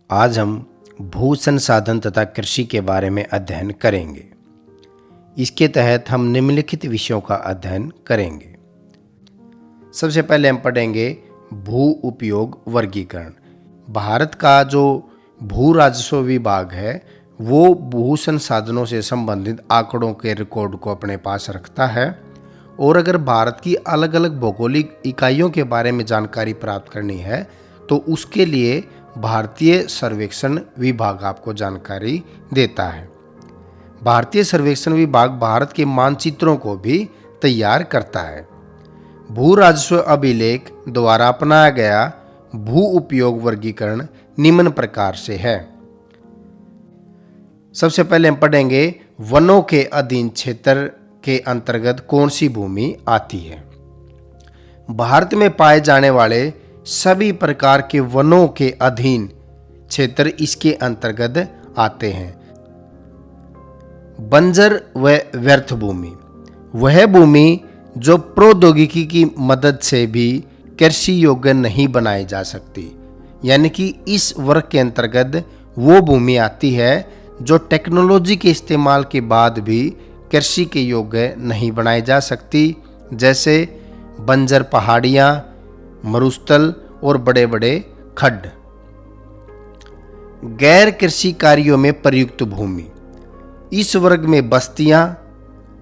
आज हम भू संसाधन तथा कृषि के बारे में अध्ययन करेंगे। इसके तहत हम निम्नलिखित विषयों का अध्ययन करेंगे। सबसे पहले हम पढ़ेंगे भू उपयोग वर्गीकरण। भारत का जो भू राजस्व विभाग है वो भू संसाधनों से संबंधित आंकड़ों के रिकॉर्ड को अपने पास रखता है, और अगर भारत की अलग अलग भौगोलिक इकाइयों के बारे में जानकारी प्राप्त करनी है तो उसके लिए भारतीय सर्वेक्षण विभाग आपको जानकारी देता है। भारतीय सर्वेक्षण विभाग भारत के मानचित्रों को भी तैयार करता है। भू राजस्व अभिलेख द्वारा अपनाया गया भू उपयोग वर्गीकरण निम्न प्रकार से है। सबसे पहले हम पढ़ेंगे वनों के अधीन क्षेत्र के अंतर्गत कौन सी भूमि आती है। भारत में पाए जाने वाले सभी प्रकार के वनों के अधीन क्षेत्र इसके अंतर्गत आते हैं। बंजर व व्यर्थ भूमि वह भूमि जो प्रौद्योगिकी की मदद से भी कृषि योग्य नहीं बनाई जा सकती, यानी कि इस वर्ग के अंतर्गत वो भूमि आती है जो टेक्नोलॉजी के इस्तेमाल के बाद भी कृषि के योग्य नहीं बनाई जा सकती, जैसे बंजर पहाड़ियाँ, मरुस्थल और बड़े बड़े खड्ड। गैर कृषि कार्यों में प्रयुक्त भूमि इस वर्ग में बस्तियां,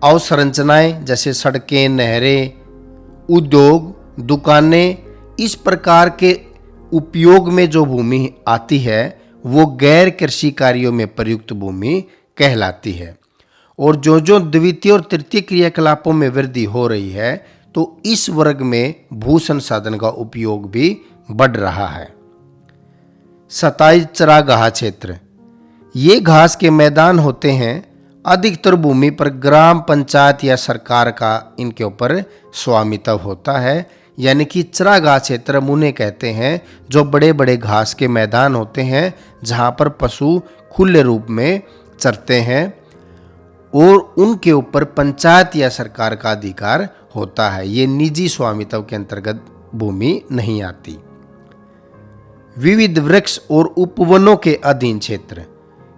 अवसंरचनाएं जैसे सड़कें, नहरें, उद्योग, दुकानें, इस प्रकार के उपयोग में जो भूमि आती है वो गैर कृषि कार्यों में प्रयुक्त भूमि कहलाती है। और जो द्वितीय और तृतीय क्रियाकलापों में वृद्धि हो रही है तो इस वर्ग में भू संसाधन का उपयोग भी बढ़ रहा है। सतही चरागाह क्षेत्र ये घास के मैदान होते हैं। अधिकतर भूमि पर ग्राम पंचायत या सरकार का इनके ऊपर स्वामित्व होता है, यानी कि चरागाह क्षेत्र उन्हें कहते हैं जो बड़े बड़े घास के मैदान होते हैं जहां पर पशु खुले रूप में चरते हैं और उनके ऊपर पंचायत या सरकार का अधिकार होता है। ये निजी स्वामित्व के अंतर्गत भूमि नहीं आती। विविध वृक्ष और उपवनों के अधीन क्षेत्र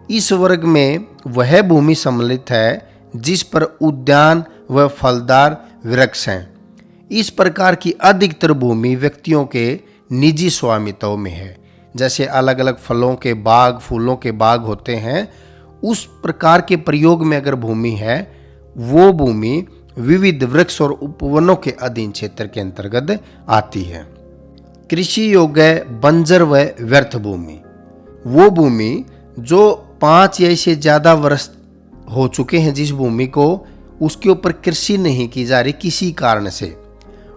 इस वर्ग में वह भूमि सम्मिलित है जिस पर उद्यान व फलदार वृक्ष हैं। इस प्रकार की अधिकतर भूमि व्यक्तियों के निजी स्वामित्व में है, जैसे अलग अलग फलों के बाग, फूलों के बाग होते हैं, उस प्रकार के प्रयोग में अगर भूमि है वो भूमि विविध वृक्ष और उपवनों के अधीन क्षेत्र के अंतर्गत आती है। कृषि योग्य बंजर व व्यर्थ भूमि वो भूमि जो 5 या इससे ज़्यादा वर्ष हो चुके हैं, जिस भूमि को उसके ऊपर कृषि नहीं की जा रही किसी कारण से,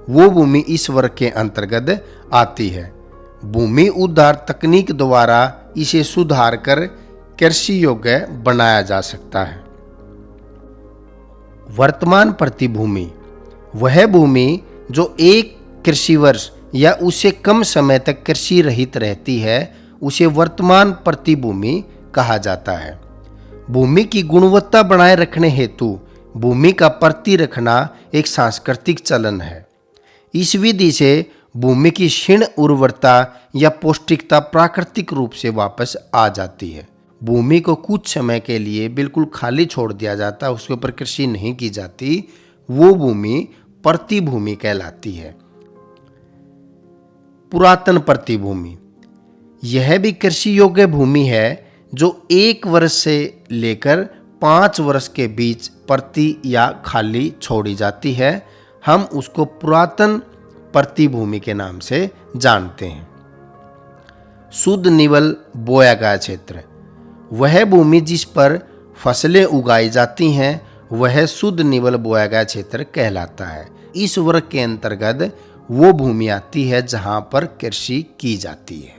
वो भूमि इस वर्ग के अंतर्गत आती है। भूमि उद्धार तकनीक द्वारा इसे सुधार कर कृषि योग्य बनाया जा सकता है। वर्तमान प्रतिभूमि वह भूमि जो एक कृषि वर्ष या उससे कम समय तक कृषि रहित रहती है उसे वर्तमान प्रतिभूमि कहा जाता है। भूमि की गुणवत्ता बनाए रखने हेतु भूमि का प्रति रखना एक सांस्कृतिक चलन है। इस विधि से भूमि की क्षीण उर्वरता या पौष्टिकता प्राकृतिक रूप से वापस आ जाती है। भूमि को कुछ समय के लिए बिल्कुल खाली छोड़ दिया जाता है, उसके ऊपर कृषि नहीं की जाती, वो भूमि प्रतिभूमि कहलाती है। पुरातन प्रतिभूमि यह भी कृषि योग्य भूमि है जो 1 वर्ष से लेकर 5 वर्ष के बीच प्रति या खाली छोड़ी जाती है। हम उसको पुरातन प्रतिभूमि के नाम से जानते हैं। शुद्ध निवल बोया गया क्षेत्र वह भूमि जिस पर फसलें उगाई जाती हैं वह शुद्ध निवल बोया गया क्षेत्र कहलाता है। इस वर्ग के अंतर्गत वो भूमि आती है जहां पर कृषि की जाती है।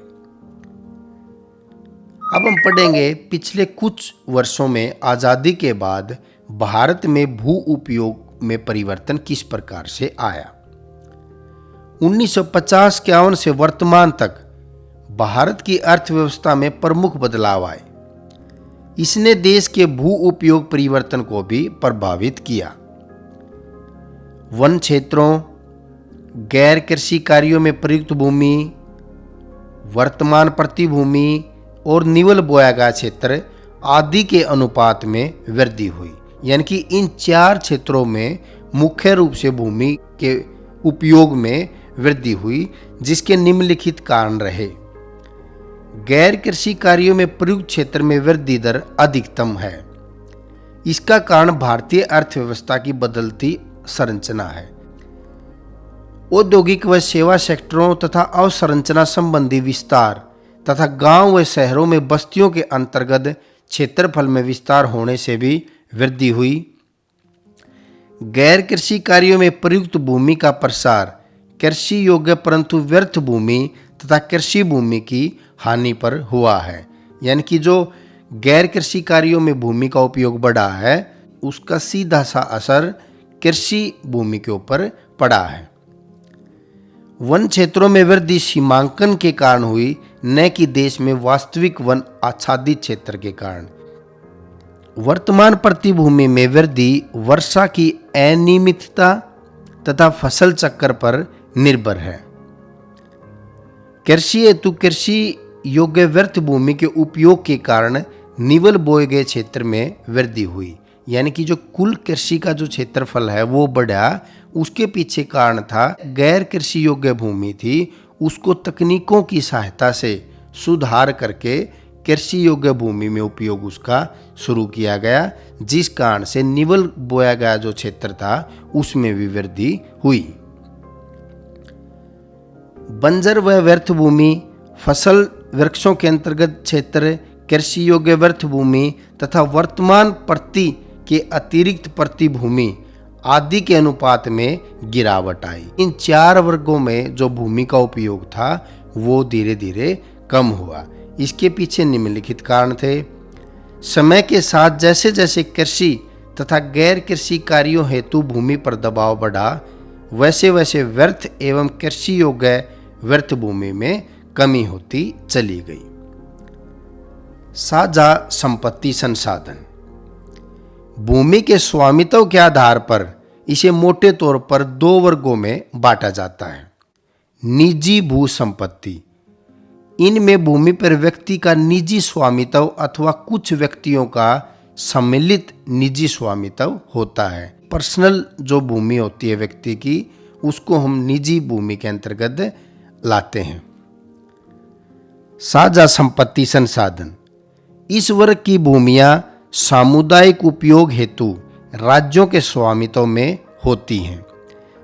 अब हम पढ़ेंगे पिछले कुछ वर्षों में आज़ादी के बाद भारत में भू उपयोग में परिवर्तन किस प्रकार से आया। 1950-51 से वर्तमान तक भारत की अर्थव्यवस्था में प्रमुख बदलाव आए। इसने देश के भू उपयोग परिवर्तन को भी प्रभावित किया। वन क्षेत्रों, गैर कृषि कार्यों में प्रयुक्त भूमि, वर्तमान प्रतिभूमि, और निवल बोया गया क्षेत्र आदि के अनुपात में वृद्धि हुई। यानी कि इन 4 क्षेत्रों में मुख्य रूप से भूमि के उपयोग में वृद्धि हुई, जिसके निम्नलिखित कारण रहे। गैर कृषि कार्यों में प्रयुक्त क्षेत्र में वृद्धि दर अधिकतम है। इसका कारण भारतीय अर्थव्यवस्था की बदलती संरचना है। औद्योगिक व सेवा सेक्टरों तथा अवसंरचना संबंधी विस्तार तथा गांव व शहरों में बस्तियों के अंतर्गत क्षेत्रफल में विस्तार होने से भी वृद्धि हुई। गैर कृषि कार्यों में प्रयुक्त भूमि का प्रसार कृषि योग्य परंतु व्यर्थ भूमि तथा कृषि भूमि की हानि पर हुआ है। यानी कि जो गैर कृषि कार्यों में भूमि का उपयोग बढ़ा है, उसका सीधा सा असर कृषि भूमि के ऊपर पड़ा है। वन क्षेत्रों में वृद्धि सीमांकन के कारण हुई, न कि देश में वास्तविक वन आच्छादित क्षेत्र के कारण। वर्तमान प्रतिभूमि में वृद्धि वर्षा की अनियमितता तथा फसल चक्र पर निर्भर है। कृषि हेतु कृषि योग्य व्यर्थ भूमि के उपयोग के कारण निवल बोए गए क्षेत्र में वृद्धि हुई। यानी कि जो कुल कृषि का जो क्षेत्रफल है वो बढ़ा, उसके पीछे कारण था गैर कृषि योग्य भूमि थी, उसको तकनीकों की सहायता से सुधार करके कृषि योग्य भूमि में उपयोग उसका शुरू किया गया, जिस कारण से निवल बोया गया जो क्षेत्र था उसमें भी वृद्धि हुई। बंजर व व्यर्थ भूमि, फसल वृक्षों के अंतर्गत क्षेत्र, कृषि योग्य व्यर्थ भूमि तथा वर्तमान प्रति के अतिरिक्त प्रतिभूमि आदि के अनुपात में गिरावट आई। इन 4 वर्गों में जो भूमि का उपयोग था वो धीरे धीरे कम हुआ। इसके पीछे निम्नलिखित कारण थे। समय के साथ जैसे जैसे कृषि तथा गैर कृषि कार्यों हेतु भूमि पर दबाव बढ़ा, वैसे वैसे व्यर्थ एवं कृषि योग्य व्यर्थ भूमि में कमी होती चली गई। साझा संपत्ति संसाधन। भूमि के स्वामित्व के आधार पर इसे मोटे तौर पर 2 वर्गों में बांटा जाता है। निजी भू संपत्ति, इनमें भूमि पर व्यक्ति का निजी स्वामित्व अथवा कुछ व्यक्तियों का सम्मिलित निजी स्वामित्व होता है। पर्सनल जो भूमि होती है व्यक्ति की, उसको हम निजी भूमि के अंतर्गत लाते हैं। साझा संपत्ति संसाधन, इस वर्ग की भूमियां सामुदायिक उपयोग हेतु राज्यों के स्वामित्व में होती हैं।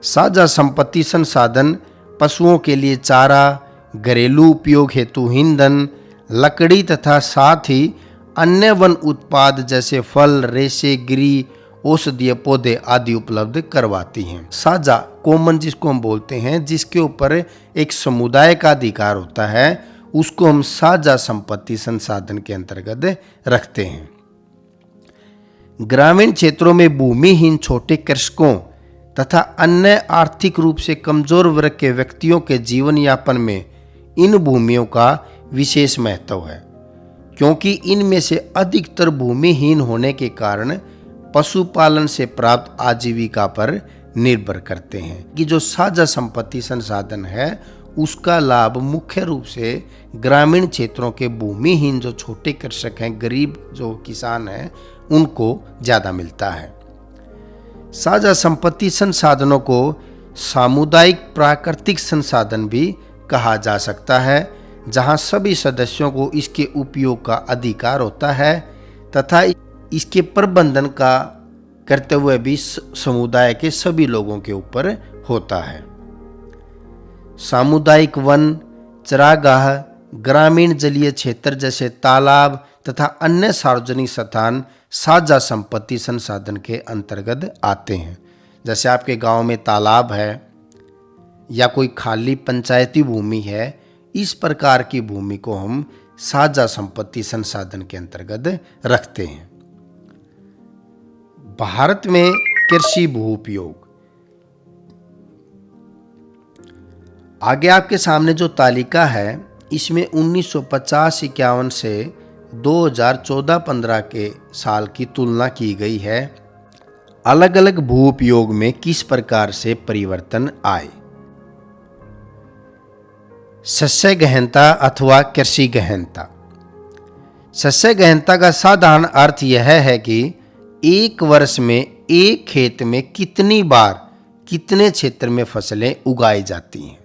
साझा संपत्ति संसाधन पशुओं के लिए चारा, घरेलू उपयोग हेतु ईंधन, लकड़ी तथा साथ ही अन्य वन उत्पाद जैसे फल, रेशे, गिरी, औषधीय पौधे आदि उपलब्ध करवाती हैं। साझा कॉमन जिसको हम बोलते हैं, जिसके ऊपर एक समुदाय का अधिकार होता है, उसको हम साझा संपत्ति संसाधन के अंतर्गत रखते हैं। ग्रामीण क्षेत्रों में भूमिहीन छोटे कृषकों तथा अन्य आर्थिक रूप से कमजोर वर्ग के व्यक्तियों के जीवन यापन में इन भूमियों का विशेष महत्व है, क्योंकि इनमें से अधिकतर भूमिहीन होने के कारण पशुपालन से प्राप्त आजीविका पर निर्भर करते हैं। कि जो साझा संपत्ति संसाधन है उसका लाभ मुख्य रूप से ग्रामीण क्षेत्रों के भूमिहीन जो छोटे कृषक हैं, गरीब जो किसान हैं, उनको ज़्यादा मिलता है। साझा संपत्ति संसाधनों को सामुदायिक प्राकृतिक संसाधन भी कहा जा सकता है, जहां सभी सदस्यों को इसके उपयोग का अधिकार होता है तथा इसके प्रबंधन का करते हुए भी समुदाय के सभी लोगों के ऊपर होता है। सामुदायिक वन, चरागाह, ग्रामीण जलीय क्षेत्र जैसे तालाब तथा अन्य सार्वजनिक स्थान साझा संपत्ति संसाधन के अंतर्गत आते हैं। जैसे आपके गांव में तालाब है या कोई खाली पंचायती भूमि है, इस प्रकार की भूमि को हम साझा संपत्ति संसाधन के अंतर्गत रखते हैं। भारत में कृषि भू उपयोग, आगे आपके सामने जो तालिका है इसमें 1950-51 से 2014-15 के साल की तुलना की गई है। अलग अलग भू उपयोग में किस प्रकार से परिवर्तन आए। शस्य गहनता अथवा कृषि गहनता, शस्य गहनता का साधारण अर्थ यह है कि एक वर्ष में एक खेत में कितनी बार कितने क्षेत्र में फसलें उगाई जाती हैं।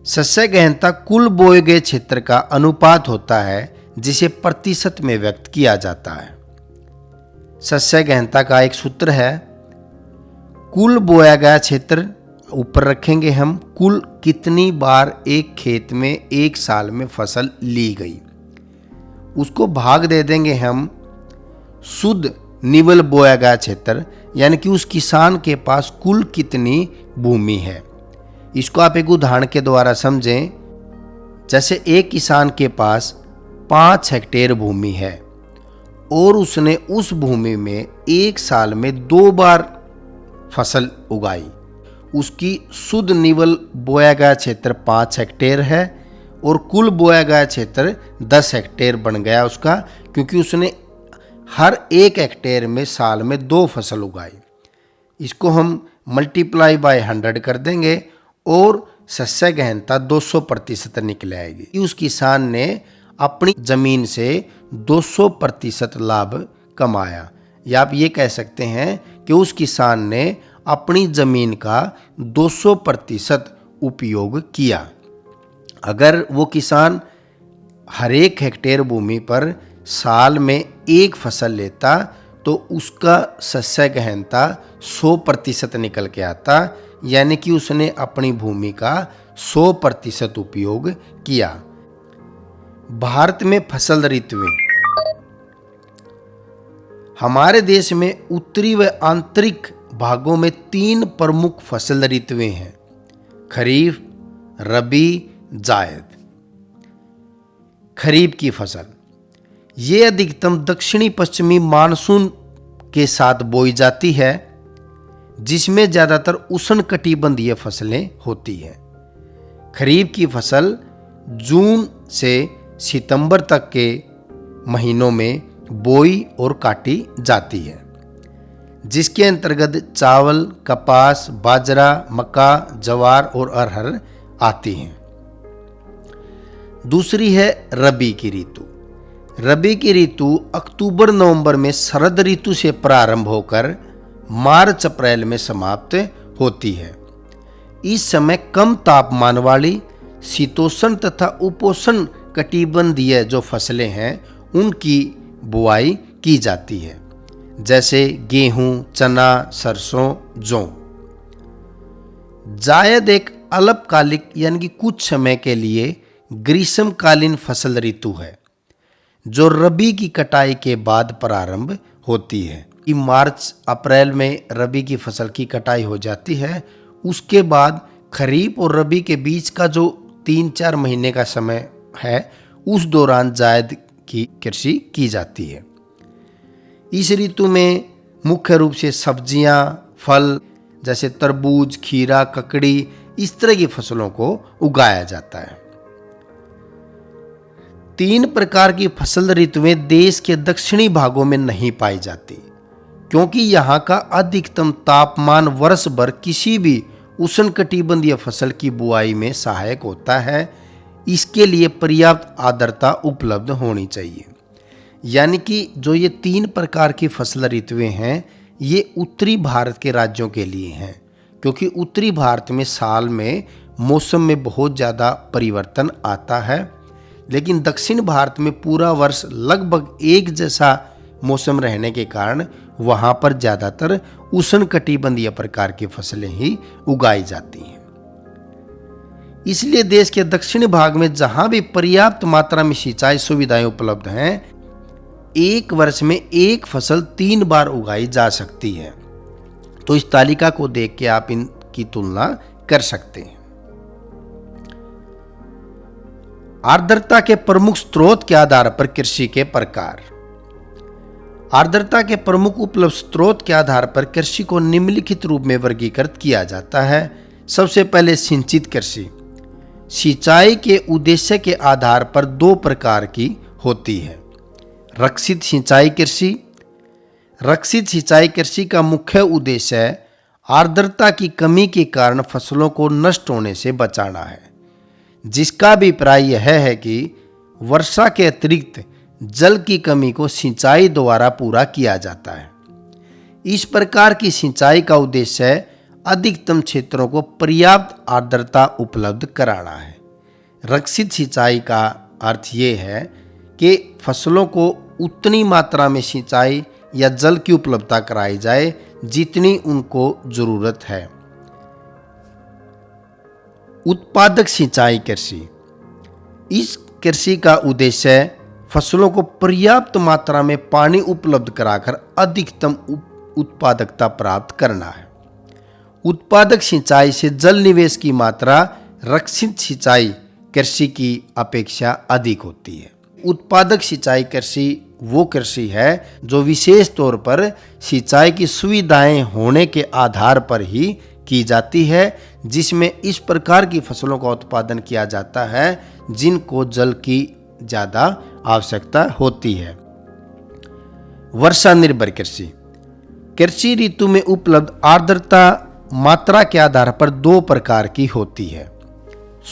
शस्य गहनता कुल बोए गए क्षेत्र का अनुपात होता है जिसे प्रतिशत में व्यक्त किया जाता है। शस्य गहनता का एक सूत्र है, कुल बोया गया क्षेत्र ऊपर रखेंगे हम, कुल कितनी बार एक खेत में एक साल में फसल ली गई, उसको भाग दे देंगे हम शुद्ध निवल बोया गया क्षेत्र, यानी कि उस किसान के पास कुल कितनी भूमि है। इसको आप एक उदाहरण के द्वारा समझें। जैसे एक किसान के पास 5 हेक्टेयर भूमि है और उसने उस भूमि में एक साल में 2 बार फसल उगाई। उसकी शुद्ध निवल बोया गया क्षेत्र 5 हेक्टेयर है और कुल बोया गया क्षेत्र 10 हेक्टेयर बन गया उसका, क्योंकि उसने हर 1 हेक्टेयर में साल में 2 फसल उगाई। इसको हम मल्टीप्लाई बाय 100 कर देंगे और शस्य गहनता 200% निकल आएगी। उस किसान ने अपनी जमीन से 200% लाभ कमाया, या आप ये कह सकते हैं कि उस किसान ने अपनी जमीन का 200% उपयोग किया। अगर वो किसान हर 1 हेक्टेयर भूमि पर साल में 1 फसल लेता तो उसका शस्य गहनता 100% निकल के आता, यानी कि उसने अपनी भूमि का 100% उपयोग किया। भारत में फसल ऋतुएं। हमारे देश में उत्तरी व आंतरिक भागों में 3 प्रमुख फसल ऋतुएं हैं, खरीफ, रबी, जायद। खरीफ की फसल ये अधिकतम दक्षिणी पश्चिमी मानसून के साथ बोई जाती है, जिसमें ज्यादातर उष्णकटिबंधीय फसलें होती हैं। खरीफ की फसल जून से सितंबर तक के महीनों में बोई और काटी जाती है, जिसके अंतर्गत चावल, कपास, बाजरा, मक्का, ज्वार और अरहर आती हैं। दूसरी है रबी की ऋतु। रबी की ऋतु अक्टूबर नवंबर में शरद ऋतु से प्रारंभ होकर मार्च अप्रैल में समाप्त होती है। इस समय कम तापमान वाली शीतोष्ण तथा उपोष्ण कटिबंधीय जो फसलें हैं उनकी बुआई की जाती है, जैसे गेहूं, चना, सरसों, जौ। जायद एक अल्पकालिक यानी कि कुछ समय के लिए ग्रीष्मकालीन फसल ऋतु है, जो रबी की कटाई के बाद प्रारंभ होती है। मार्च अप्रैल में रबी की फसल की कटाई हो जाती है। उसके बाद खरीफ और रबी के बीच का जो 3-4 महीने का समय है, उस दौरान जायद की कृषि की जाती है। इस ऋतु में मुख्य रूप से सब्जियां, फल जैसे तरबूज, खीरा, ककड़ी, इस तरह की फसलों को उगाया जाता है। 3 प्रकार की फसल ऋतुएं देश के दक्षिणी भागों में नहीं पाई जाती, क्योंकि यहाँ का अधिकतम तापमान वर्ष भर किसी भी उष्णकटिबंधीय फसल की बुआई में सहायक होता है। इसके लिए पर्याप्त आर्द्रता उपलब्ध होनी चाहिए। यानी कि जो ये 3 प्रकार की फसल ऋतुएं हैं, ये उत्तरी भारत के राज्यों के लिए हैं, क्योंकि उत्तरी भारत में साल में मौसम में बहुत ज़्यादा परिवर्तन आता है, लेकिन दक्षिण भारत में पूरा वर्ष लगभग एक जैसा मौसम रहने के कारण वहाँ पर ज़्यादातर उष्णकटिबंधीय प्रकार की फसलें ही उगाई जाती हैं। इसलिए देश के दक्षिणी भाग में जहाँ भी पर्याप्त मात्रा में सिंचाई सुविधाएं उपलब्ध हैं, एक वर्ष में एक फसल 3 बार उगाई जा सकती है। तो इस तालिका को देख के आप इनकी तुलना कर सकते हैं। आर्द्रता के प्रमुख स्रोत के आधार पर कृषि के प्रकार। आर्द्रता के प्रमुख उपलब्ध स्रोत के आधार पर कृषि को निम्नलिखित रूप में वर्गीकृत किया जाता है। सबसे पहले सिंचित कृषि। सिंचाई के उद्देश्य के आधार पर 2 प्रकार की होती है। रक्षित सिंचाई कृषि। रक्षित सिंचाई कृषि का मुख्य उद्देश्य आर्द्रता की कमी के कारण फसलों को नष्ट होने से बचाना है, जिसका अभिप्राय यह है कि वर्षा के अतिरिक्त जल की कमी को सिंचाई द्वारा पूरा किया जाता है। इस प्रकार की सिंचाई का उद्देश्य है अधिकतम क्षेत्रों को पर्याप्त आर्द्रता उपलब्ध कराना है। रक्षित सिंचाई का अर्थ ये है कि फसलों को उतनी मात्रा में सिंचाई या जल की उपलब्धता कराई जाए जितनी उनको जरूरत है। उत्पादक सिंचाई कृषि, इस कृषि का उद्देश्य है फसलों को पर्याप्त मात्रा में पानी उपलब्ध कराकर अधिकतम उत्पादकता प्राप्त करना है। उत्पादक सिंचाई से जल निवेश की मात्रा रक्षित सिंचाई कृषि की अपेक्षा अधिक होती है। उत्पादक सिंचाई कृषि वो कृषि है जो विशेष तौर पर सिंचाई की सुविधाएं होने के आधार पर ही की जाती है, जिसमें इस प्रकार की फसलों का उत्पादन किया जाता है जिनको जल की ज्यादा आवश्यकता होती है। वर्षा निर्भर कृषि, कृषि ऋतु में उपलब्ध आर्द्रता मात्रा के आधार पर दो प्रकार की होती है।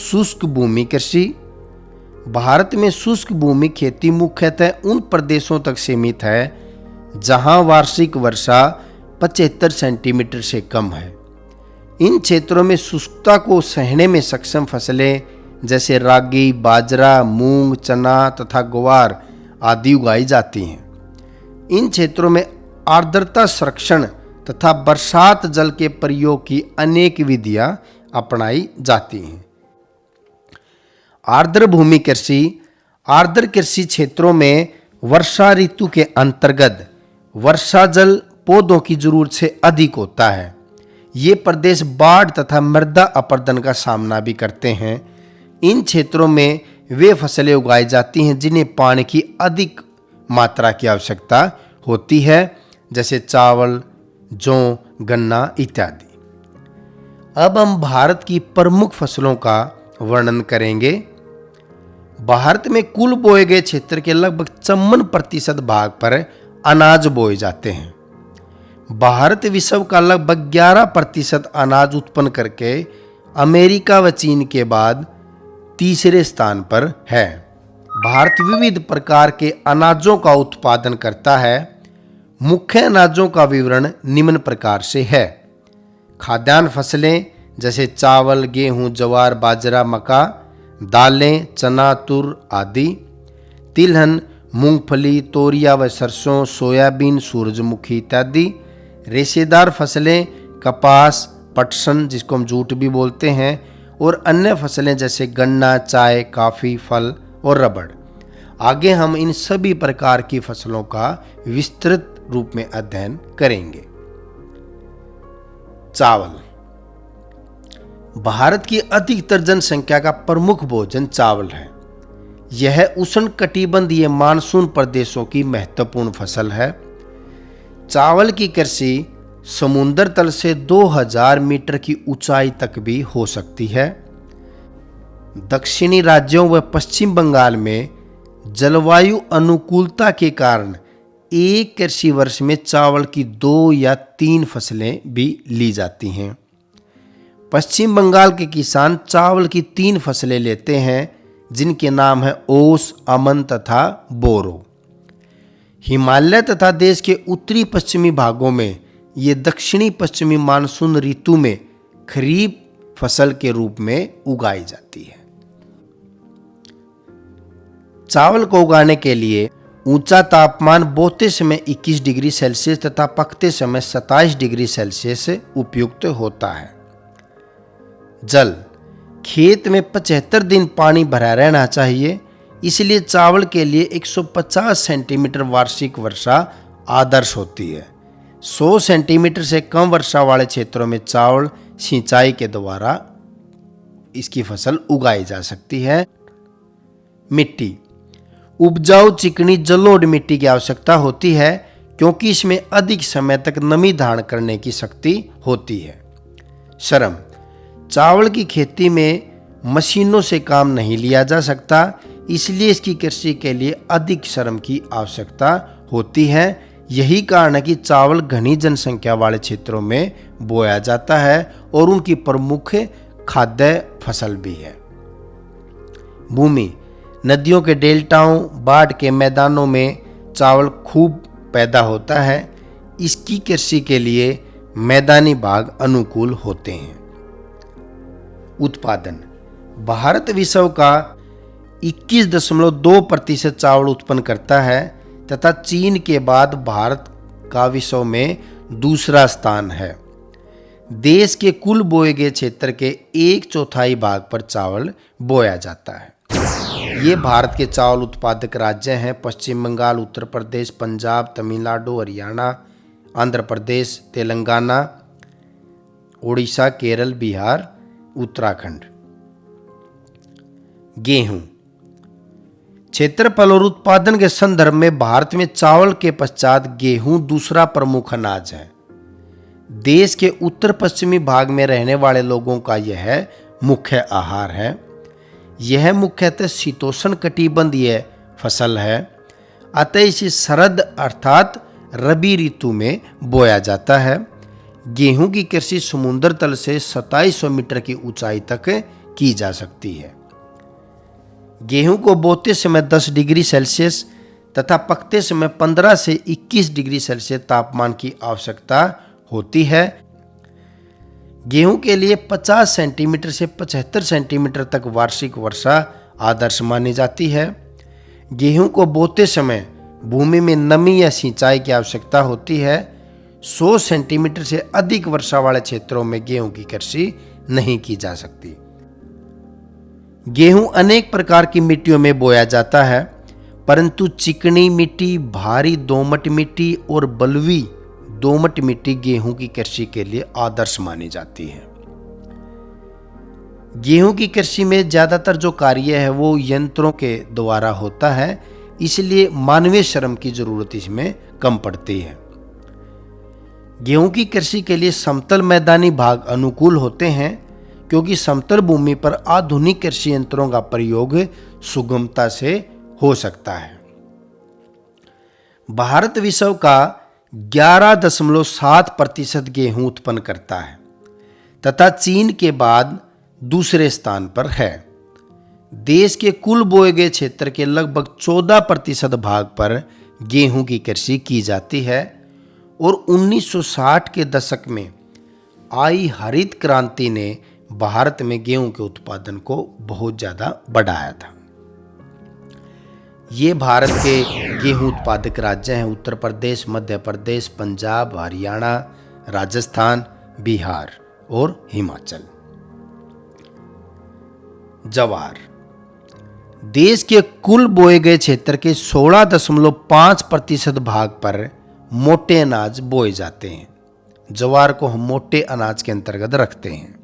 शुष्क भूमि कृषि, भारत में शुष्क भूमि खेती मुख्यतः उन प्रदेशों तक सीमित है जहां वार्षिक वर्षा 75 सेंटीमीटर से कम है। इन क्षेत्रों में शुष्कता को सहने में सक्षम फसलें जैसे रागी, बाजरा, मूंग, चना तथा ग्वार आदि उगाई जाती हैं। इन क्षेत्रों में आर्द्रता संरक्षण तथा बरसात जल के प्रयोग की अनेक विधियां अपनाई जाती हैं। आर्द्र भूमि कृषि, आर्द्र कृषि क्षेत्रों में वर्षा ऋतु के अंतर्गत वर्षा जल पौधों की जरूरत से अधिक होता है। ये प्रदेश बाढ़ तथा मृदा अपरदन का सामना भी करते हैं। इन क्षेत्रों में वे फसलें उगाई जाती हैं जिन्हें पानी की अधिक मात्रा की आवश्यकता होती है, जैसे चावल, जौ, गन्ना इत्यादि। अब हम भारत की प्रमुख फसलों का वर्णन करेंगे। भारत में कुल बोए गए क्षेत्र के लगभग 54% भाग पर अनाज बोए जाते हैं। भारत विश्व का लगभग 11% अनाज उत्पन्न करके अमेरिका व चीन के बाद तीसरे स्थान पर है। भारत विविध प्रकार के अनाजों का उत्पादन करता है। मुख्य अनाजों का विवरण निम्न प्रकार से है। खाद्यान्न फसलें जैसे चावल, गेहूं, ज्वार, बाजरा, मक्का, दालें, चना, तुर आदि। तिलहन, मूंगफली, तोरिया व सरसों, सोयाबीन, सूरजमुखी इत्यादि। रेशेदार फसलें कपास, पटसन जिसको हम जूट भी बोलते हैं, और अन्य फसलें जैसे गन्ना, चाय, कॉफी, फल और रबड़। आगे हम इन सभी प्रकार की फसलों का विस्तृत रूप में अध्ययन करेंगे। चावल, भारत की अधिकतर जनसंख्या का प्रमुख भोजन चावल है। यह उष्णकटिबंधीय मानसून प्रदेशों की महत्वपूर्ण फसल है। चावल की कृषि समुद्र तल से 2000 मीटर की ऊंचाई तक भी हो सकती है। दक्षिणी राज्यों व पश्चिम बंगाल में जलवायु अनुकूलता के कारण एक कृषि वर्ष में चावल की 2 या 3 फसलें भी ली जाती हैं। पश्चिम बंगाल के किसान चावल की 3 फसलें लेते हैं जिनके नाम है ओस, अमन तथा बोरो। हिमालय तथा देश के उत्तरी पश्चिमी भागों में ये दक्षिणी पश्चिमी मानसून ऋतु में खरीफ फसल के रूप में उगाई जाती है। चावल को उगाने के लिए ऊंचा तापमान बोते समय 21 डिग्री सेल्सियस तथा पकते समय 27 डिग्री सेल्सियस उपयुक्त होता है। जल, खेत में 75 दिन पानी भरा रहना चाहिए, इसलिए चावल के लिए 150 सेंटीमीटर वार्षिक वर्षा आदर्श होती है। 100 सेंटीमीटर से कम वर्षा वाले क्षेत्रों में चावल सिंचाई के द्वारा इसकी फसल उगाई जा सकती है। मिट्टी, उपजाऊ चिकनी जलोढ़ मिट्टी की आवश्यकता होती है क्योंकि इसमें अधिक समय तक नमी धारण करने की शक्ति होती है। श्रम, चावल की खेती में मशीनों से काम नहीं लिया जा सकता, इसलिए इसकी कृषि के लिए अधिक श्रम की आवश्यकता होती है। यही कारण है कि चावल घनी जनसंख्या वाले क्षेत्रों में बोया जाता है और उनकी प्रमुख खाद्य फसल भी है। भूमि, नदियों के डेल्टाओं, बाढ़ के मैदानों में चावल खूब पैदा होता है। इसकी कृषि के लिए मैदानी भाग अनुकूल होते हैं। उत्पादन, भारत विश्व का 21.2% चावल उत्पन्न करता है तथा चीन के बाद भारत का विश्व में दूसरा स्थान है। देश के कुल बोए गए क्षेत्र के 1/4 भाग पर चावल बोया जाता है। ये भारत के चावल उत्पादक राज्य हैं: पश्चिम बंगाल, उत्तर प्रदेश, पंजाब, तमिलनाडु, हरियाणा, आंध्र प्रदेश, तेलंगाना, उड़ीसा, केरल, बिहार, उत्तराखंड। गेहूं, क्षेत्रफल और उत्पादन के संदर्भ में भारत में चावल के पश्चात गेहूं दूसरा प्रमुख अनाज है। देश के उत्तर पश्चिमी भाग में रहने वाले लोगों का यह मुख्य आहार है। यह मुख्यतः शीतोष्ण कटिबंधीय फसल है, अतः इसे शरद अर्थात रबी ऋतु में बोया जाता है। गेहूं की कृषि समुद्र तल से 2700 मीटर की ऊंचाई तक की जा सकती है। गेहूं को बोते समय 10 डिग्री सेल्सियस तथा पकते समय 15 से 21 डिग्री सेल्सियस तापमान की आवश्यकता होती है। गेहूं के लिए 50 सेंटीमीटर से 75 सेंटीमीटर तक वार्षिक वर्षा आदर्श मानी जाती है। गेहूं को बोते समय भूमि में नमी या सिंचाई की आवश्यकता होती है। 100 सेंटीमीटर से अधिक वर्षा वाले क्षेत्रों में गेहूं की कृषि नहीं की जा सकती। गेहूं अनेक प्रकार की मिट्टियों में बोया जाता है, परंतु चिकनी मिट्टी, भारी दोमट मिट्टी और बलुई दोमट मिट्टी गेहूं की कृषि के लिए आदर्श मानी जाती है। गेहूं की कृषि में ज्यादातर जो कार्य है वो यंत्रों के द्वारा होता है, इसलिए मानवीय श्रम की जरूरत इसमें कम पड़ती है। गेहूं की कृषि के लिए समतल मैदानी भाग अनुकूल होते हैं, क्योंकि समतल भूमि पर आधुनिक कृषि यंत्रों का प्रयोग सुगमता से हो सकता है। भारत विश्व का 11.7% गेहूं उत्पन्न करता है तथा चीन के बाद दूसरे स्थान पर है। देश के कुल बोए गए क्षेत्र के लगभग 14% भाग पर गेहूं की कृषि की जाती है और 1960 के दशक में आई हरित क्रांति ने भारत में गेहूं के उत्पादन को बहुत ज्यादा बढ़ाया था। ये भारत के गेहूं उत्पादक राज्य हैं: उत्तर प्रदेश, मध्य प्रदेश, पंजाब, हरियाणा, राजस्थान, बिहार और हिमाचल। जवार, देश के कुल बोए गए क्षेत्र के 16.5% भाग पर मोटे अनाज बोए जाते हैं। जवार को हम मोटे अनाज के अंतर्गत रखते हैं।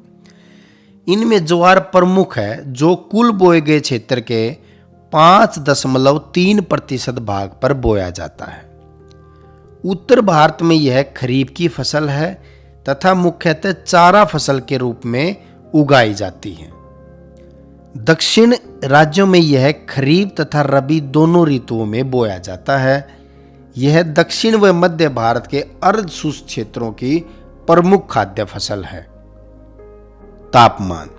इनमें ज्वार प्रमुख है, जो कुल बोए गए क्षेत्र के 5.3% भाग पर बोया जाता है। उत्तर भारत में यह खरीफ की फसल है तथा मुख्यतः चारा फसल के रूप में उगाई जाती है। दक्षिण राज्यों में यह खरीफ तथा रबी दोनों ऋतुओं में बोया जाता है। यह दक्षिण व मध्य भारत के अर्ध शुष्क क्षेत्रों की प्रमुख खाद्य फसल है। तापमान,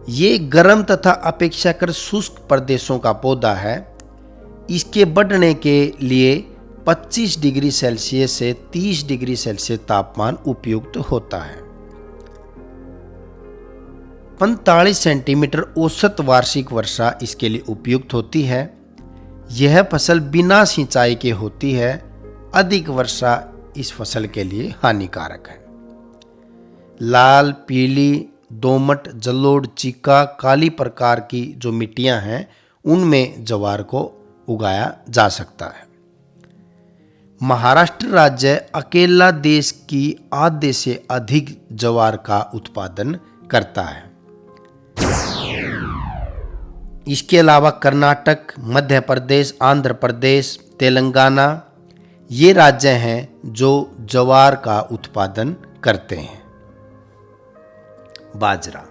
ये गर्म तथा अपेक्षाकृत शुष्क प्रदेशों का पौधा है। इसके बढ़ने के लिए 25 डिग्री सेल्सियस से 30 डिग्री सेल्सियस तापमान उपयुक्त होता है। 45 सेंटीमीटर औसत वार्षिक वर्षा इसके लिए उपयुक्त होती है। यह फसल बिना सिंचाई के होती है। अधिक वर्षा इस फसल के लिए हानिकारक है। लाल, पीली, दोमट, जलोढ़, चिक्का, काली प्रकार की जो मिट्टियां हैं उनमें ज्वार को उगाया जा सकता है। महाराष्ट्र राज्य अकेला देश की आधे से अधिक ज्वार का उत्पादन करता है। इसके अलावा कर्नाटक, मध्य प्रदेश, आंध्र प्रदेश, तेलंगाना ये राज्य हैं जो ज्वार का उत्पादन करते हैं। बाजरा,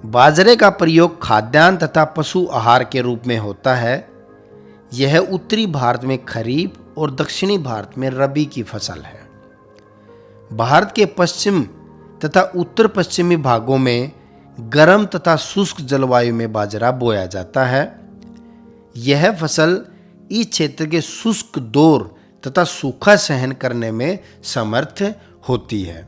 बाजरे का प्रयोग खाद्यान्न तथा पशु आहार के रूप में होता है। यह उत्तरी भारत में खरीफ और दक्षिणी भारत में रबी की फसल है। भारत के पश्चिम तथा उत्तर पश्चिमी भागों में गर्म तथा शुष्क जलवायु में बाजरा बोया जाता है। यह फसल इस क्षेत्र के शुष्क दौर तथा सूखा सहन करने में समर्थ होती है।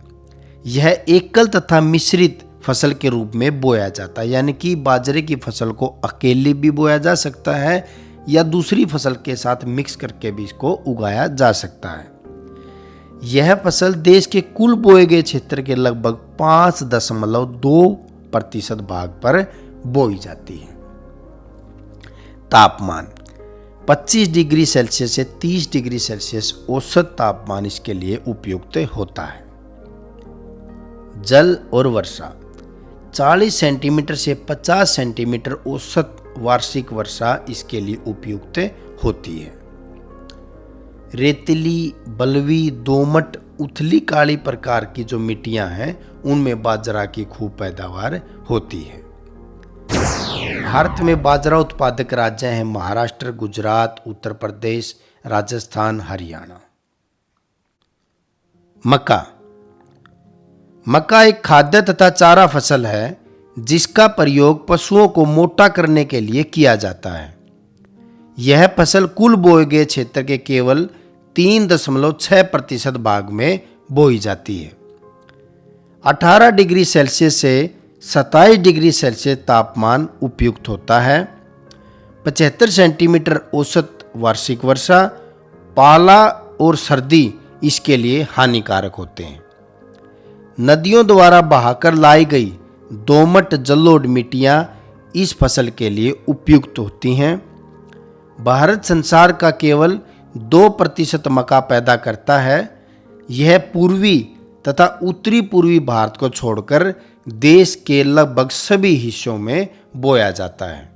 यह एकल तथा मिश्रित फसल के रूप में बोया जाता है, यानी कि बाजरे की फसल को अकेले भी बोया जा सकता है या दूसरी फसल के साथ मिक्स करके भी इसको उगाया जा सकता है। यह फसल देश के कुल बोए गए क्षेत्र के लगभग 5.2% भाग पर बोई जाती है। तापमान 25 डिग्री सेल्सियस से 30 डिग्री सेल्सियस औसत तापमान इसके लिए उपयुक्त होता है। जल और वर्षा 40 सेंटीमीटर से 50 सेंटीमीटर औसत वार्षिक वर्षा इसके लिए उपयुक्त होती है। रेतीली, बलवी, दोमट, उथली काली प्रकार की जो मिट्टियां हैं उनमें बाजरा की खूब पैदावार होती है। भारत में बाजरा उत्पादक राज्य हैं महाराष्ट्र, गुजरात, उत्तर प्रदेश, राजस्थान, हरियाणा। मक्का एक खाद्य तथा चारा फसल है जिसका प्रयोग पशुओं को मोटा करने के लिए किया जाता है। यह फसल कुल बोए गए क्षेत्र के केवल 3.6% भाग में बोई जाती है। 18 डिग्री सेल्सियस से 27 डिग्री सेल्सियस तापमान उपयुक्त होता है। 75 सेंटीमीटर औसत वार्षिक वर्षा, पाला और सर्दी इसके लिए हानिकारक होते हैं। नदियों द्वारा बहाकर लाई गई दोमट जलोढ़ मिट्टियां इस फसल के लिए उपयुक्त होती हैं। भारत संसार का केवल 2% मक्का पैदा करता है। यह पूर्वी तथा उत्तरी पूर्वी भारत को छोड़कर देश के लगभग सभी हिस्सों में बोया जाता है।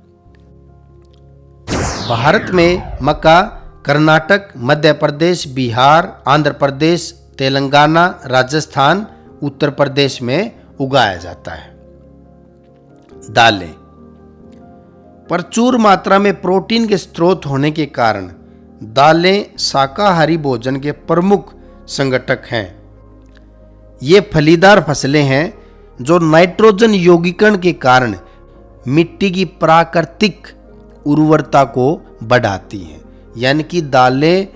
भारत में मक्का कर्नाटक, मध्य प्रदेश, बिहार, आंध्र प्रदेश, तेलंगाना, राजस्थान, उत्तर प्रदेश में उगाया जाता है। दालें प्रचुर मात्रा में प्रोटीन के स्रोत होने के कारण दालें शाकाहारी भोजन के प्रमुख संगठक हैं। ये फलीदार फसलें हैं जो नाइट्रोजन यौगिकरण के कारण मिट्टी की प्राकृतिक उर्वरता को बढ़ाती हैं, यानी कि दालें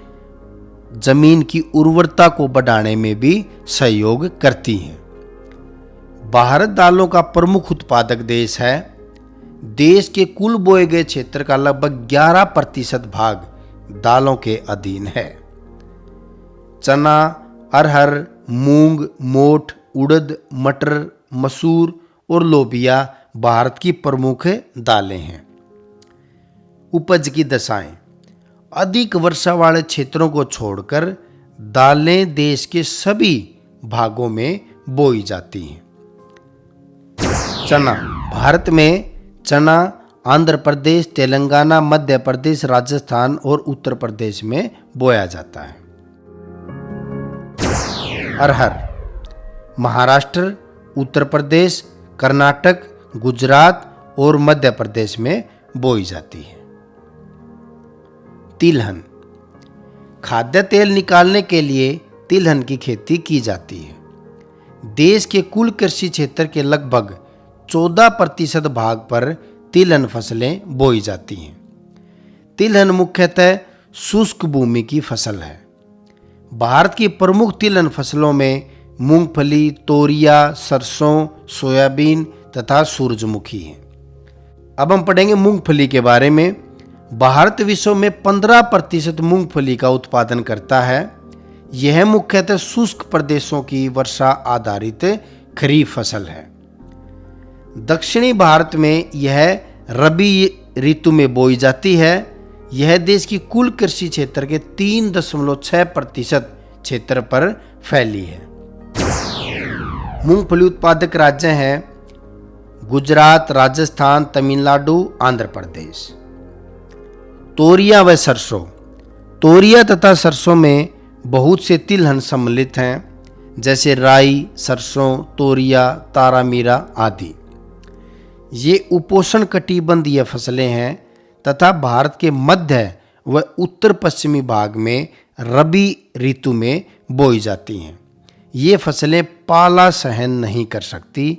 जमीन की उर्वरता को बढ़ाने में भी सहयोग करती हैं। भारत दालों का प्रमुख उत्पादक देश है। देश के कुल बोए गए क्षेत्र का लगभग 11% भाग दालों के अधीन है। चना, अरहर, मूंग, मोठ, उड़द, मटर, मसूर और लोबिया भारत की प्रमुख दालें हैं। उपज की दशाएं अधिक वर्षा वाले क्षेत्रों को छोड़कर दालें देश के सभी भागों में बोई जाती हैं। चना भारत में चना आंध्र प्रदेश, तेलंगाना, मध्य प्रदेश, राजस्थान और उत्तर प्रदेश में बोया जाता है। अरहर महाराष्ट्र, उत्तर प्रदेश, कर्नाटक, गुजरात और मध्य प्रदेश में बोई जाती है। तिलहन खाद्य तेल निकालने के लिए तिलहन की खेती की जाती है। देश के कुल कृषि क्षेत्र के लगभग 14% भाग पर तिलहन फसलें बोई जाती हैं। तिलहन मुख्यतः शुष्क भूमि की फसल है। भारत की प्रमुख तिलहन फसलों में मूंगफली, तोरिया, सरसों, सोयाबीन तथा सूरजमुखी हैं। अब हम पढ़ेंगे मूंगफली के बारे में। भारत विश्व में 15% मूंगफली का उत्पादन करता है। यह मुख्यतः शुष्क प्रदेशों की वर्षा आधारित खरीफ फसल है। दक्षिणी भारत में यह रबी ऋतु में बोई जाती है। यह देश की कुल कृषि क्षेत्र के 3.6% क्षेत्र पर फैली है। मूंगफली उत्पादक राज्य हैं गुजरात, राजस्थान, तमिलनाडु, आंध्र प्रदेश। तोरिया व सरसों तोरिया तथा सरसों में बहुत से तिलहन सम्मिलित हैं, जैसे राई, सरसों, तोरिया, तारामीरा आदि। ये उपोष्ण कटिबंधीय फसलें हैं तथा भारत के मध्य व उत्तर पश्चिमी भाग में रबी ऋतु में बोई जाती हैं। ये फसलें पाला सहन नहीं कर सकती।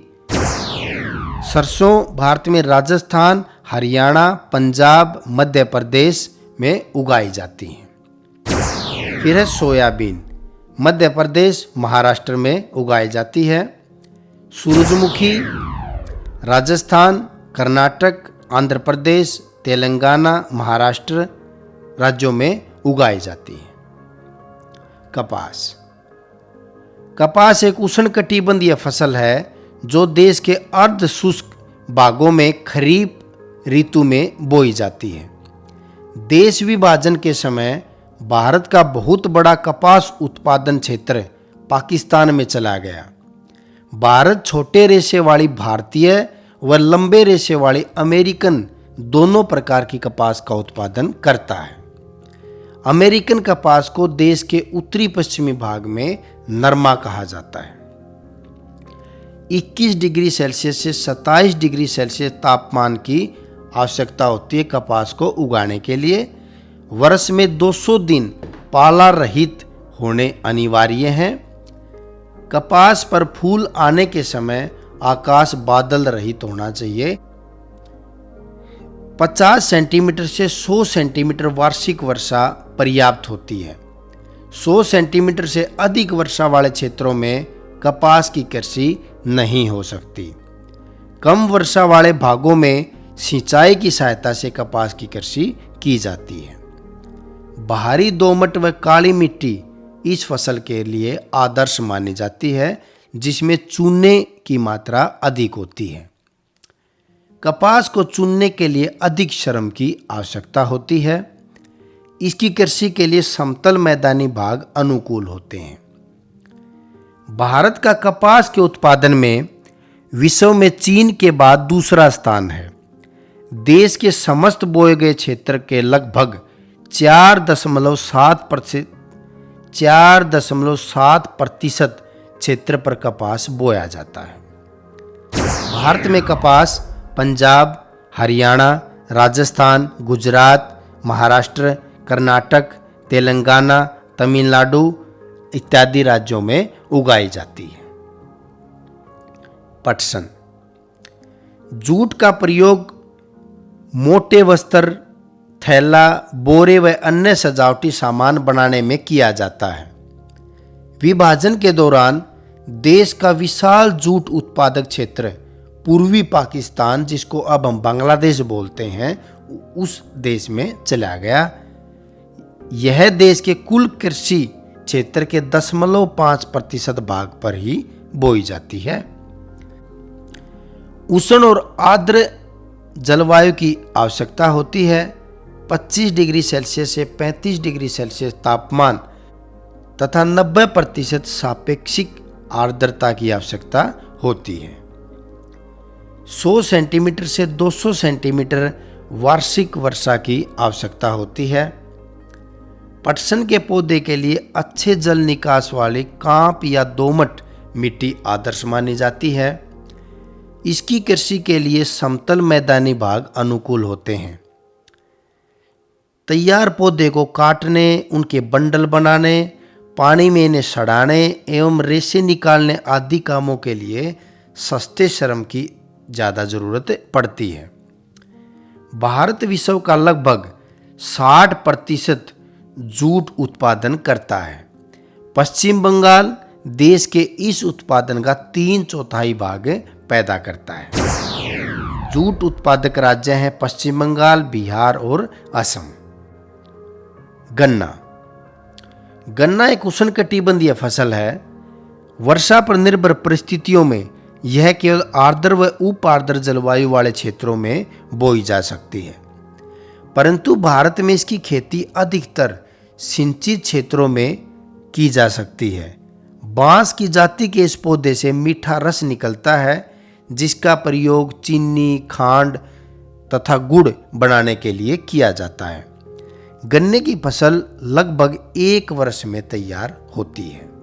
सरसों भारत में राजस्थान, हरियाणा, पंजाब, मध्य प्रदेश में उगाई जाती है। फिर है सोयाबीन, मध्य प्रदेश, महाराष्ट्र में उगाई जाती है। सूरजमुखी राजस्थान, कर्नाटक, आंध्र प्रदेश, तेलंगाना, महाराष्ट्र राज्यों में उगाई जाती है। कपास, कपास एक उष्णकटिबंधीय फसल है जो देश के अर्ध शुष्क भागों में खरीफ ऋतु में बोई जाती है। देश विभाजन के समय भारत का बहुत बड़ा कपास उत्पादन क्षेत्र पाकिस्तान में चला गया। भारत छोटे रेशे वाली भारतीय व लंबे रेशे वाली अमेरिकन दोनों प्रकार की कपास का उत्पादन करता है। अमेरिकन कपास को देश के उत्तरी पश्चिमी भाग में नरमा कहा जाता है। 21 डिग्री सेल्सियस से 27 डिग्री सेल्सियस तापमान की आवश्यकता होती है कपास को उगाने के लिए। वर्ष में 200 दिन पाला रहित होने अनिवार्य हैं। कपास पर फूल आने के समय आकाश बादल रहित होना चाहिए। 50 सेंटीमीटर से 100 सेंटीमीटर वार्षिक वर्षा पर्याप्त होती है। 100 सेंटीमीटर से अधिक वर्षा वाले क्षेत्रों में कपास की कृषि नहीं हो सकती। कम वर्षा वाले भागों में सिंचाई की सहायता से कपास की कृषि की जाती है। बाहरी दोमट व काली मिट्टी इस फसल के लिए आदर्श मानी जाती है, जिसमें चूने की मात्रा अधिक होती है। कपास को चुनने के लिए अधिक श्रम की आवश्यकता होती है। इसकी कृषि के लिए समतल मैदानी भाग अनुकूल होते हैं। भारत का कपास के उत्पादन में विश्व में चीन के बाद दूसरा स्थान है। देश के समस्त बोए गए क्षेत्र के लगभग 4.7% क्षेत्र पर कपास बोया जाता है। भारत में कपास पंजाब, हरियाणा, राजस्थान, गुजरात, महाराष्ट्र, कर्नाटक, तेलंगाना, तमिलनाडु इत्यादि राज्यों में उगाई जाती है। पटसन, जूट का प्रयोग मोटे वस्त्र, थैला, बोरे व अन्य सजावटी सामान बनाने में किया जाता है। विभाजन के दौरान देश का विशाल जूट उत्पादक क्षेत्र पूर्वी पाकिस्तान, जिसको अब हम बांग्लादेश बोलते हैं, उस देश में चला गया। यह देश के कुल कृषि क्षेत्र के 0.5% भाग पर ही बोई जाती है। उष्ण और आर्द्र जलवायु की आवश्यकता होती है। 25 डिग्री सेल्सियस से 35 डिग्री सेल्सियस तापमान तथा 90% सापेक्षिक आर्द्रता की आवश्यकता होती है। 100 सेंटीमीटर से 200 सेंटीमीटर वार्षिक वर्षा की आवश्यकता होती है। पटसन के पौधे के लिए अच्छे जल निकास वाली कांप या दोमट मिट्टी आदर्श मानी जाती है। इसकी कृषि के लिए समतल मैदानी भाग अनुकूल होते हैं। तैयार पौधे को काटने, उनके बंडल बनाने, पानी में इन्हें सड़ाने एवं रेशे निकालने आदि कामों के लिए सस्ते श्रम की ज़्यादा जरूरत पड़ती है। भारत विश्व का लगभग 60% जूट उत्पादन करता है। पश्चिम बंगाल देश के इस उत्पादन का 3/4 भाग पैदा करता है। जूट उत्पादक राज्य हैं पश्चिम बंगाल, बिहार और असम। गन्ना, गन्ना एक उष्णकटिबंधीय फसल है। वर्षा पर निर्भर परिस्थितियों में यह केवल आर्द्र व उप आर्द्र जलवायु वाले क्षेत्रों में बोई जा सकती है, परंतु भारत में इसकी खेती अधिकतर सिंचित क्षेत्रों में की जा सकती है। बांस की जाति के इस पौधे से मीठा रस निकलता है, जिसका प्रयोग चीनी, खांड तथा गुड़ बनाने के लिए किया जाता है। गन्ने की फसल लगभग 1 वर्ष में तैयार होती है।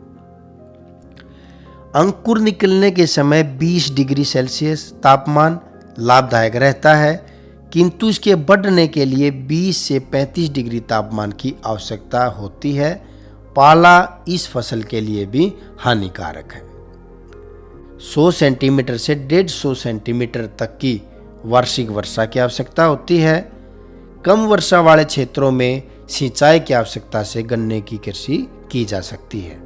अंकुर निकलने के समय 20 डिग्री सेल्सियस तापमान लाभदायक रहता है, किंतु इसके बढ़ने के लिए 20 से 35 डिग्री तापमान की आवश्यकता होती है। पाला इस फसल के लिए भी हानिकारक है। 100 सेंटीमीटर से 150 सेंटीमीटर तक की वार्षिक वर्षा की आवश्यकता होती है। कम वर्षा वाले क्षेत्रों में सिंचाई की आवश्यकता से गन्ने की कृषि की जा सकती है।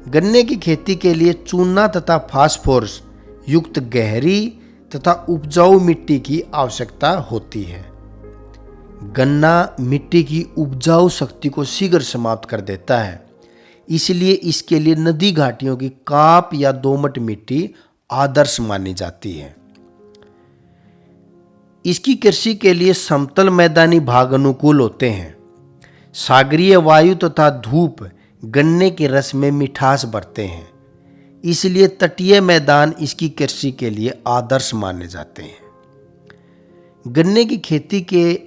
गन्ने की खेती के लिए चूना तथा फास्फोरस युक्त गहरी तथा उपजाऊ मिट्टी की आवश्यकता होती है। गन्ना मिट्टी की उपजाऊ शक्ति को शीघ्र समाप्त कर देता है, इसलिए इसके लिए नदी घाटियों की काप या दोमट मिट्टी आदर्श मानी जाती है। इसकी कृषि के लिए समतल मैदानी भाग अनुकूल होते हैं। सागरीय वायु तथा धूप गन्ने के रस में मिठास भरते हैं, इसलिए तटीय मैदान इसकी कृषि के लिए आदर्श माने जाते हैं। गन्ने की खेती के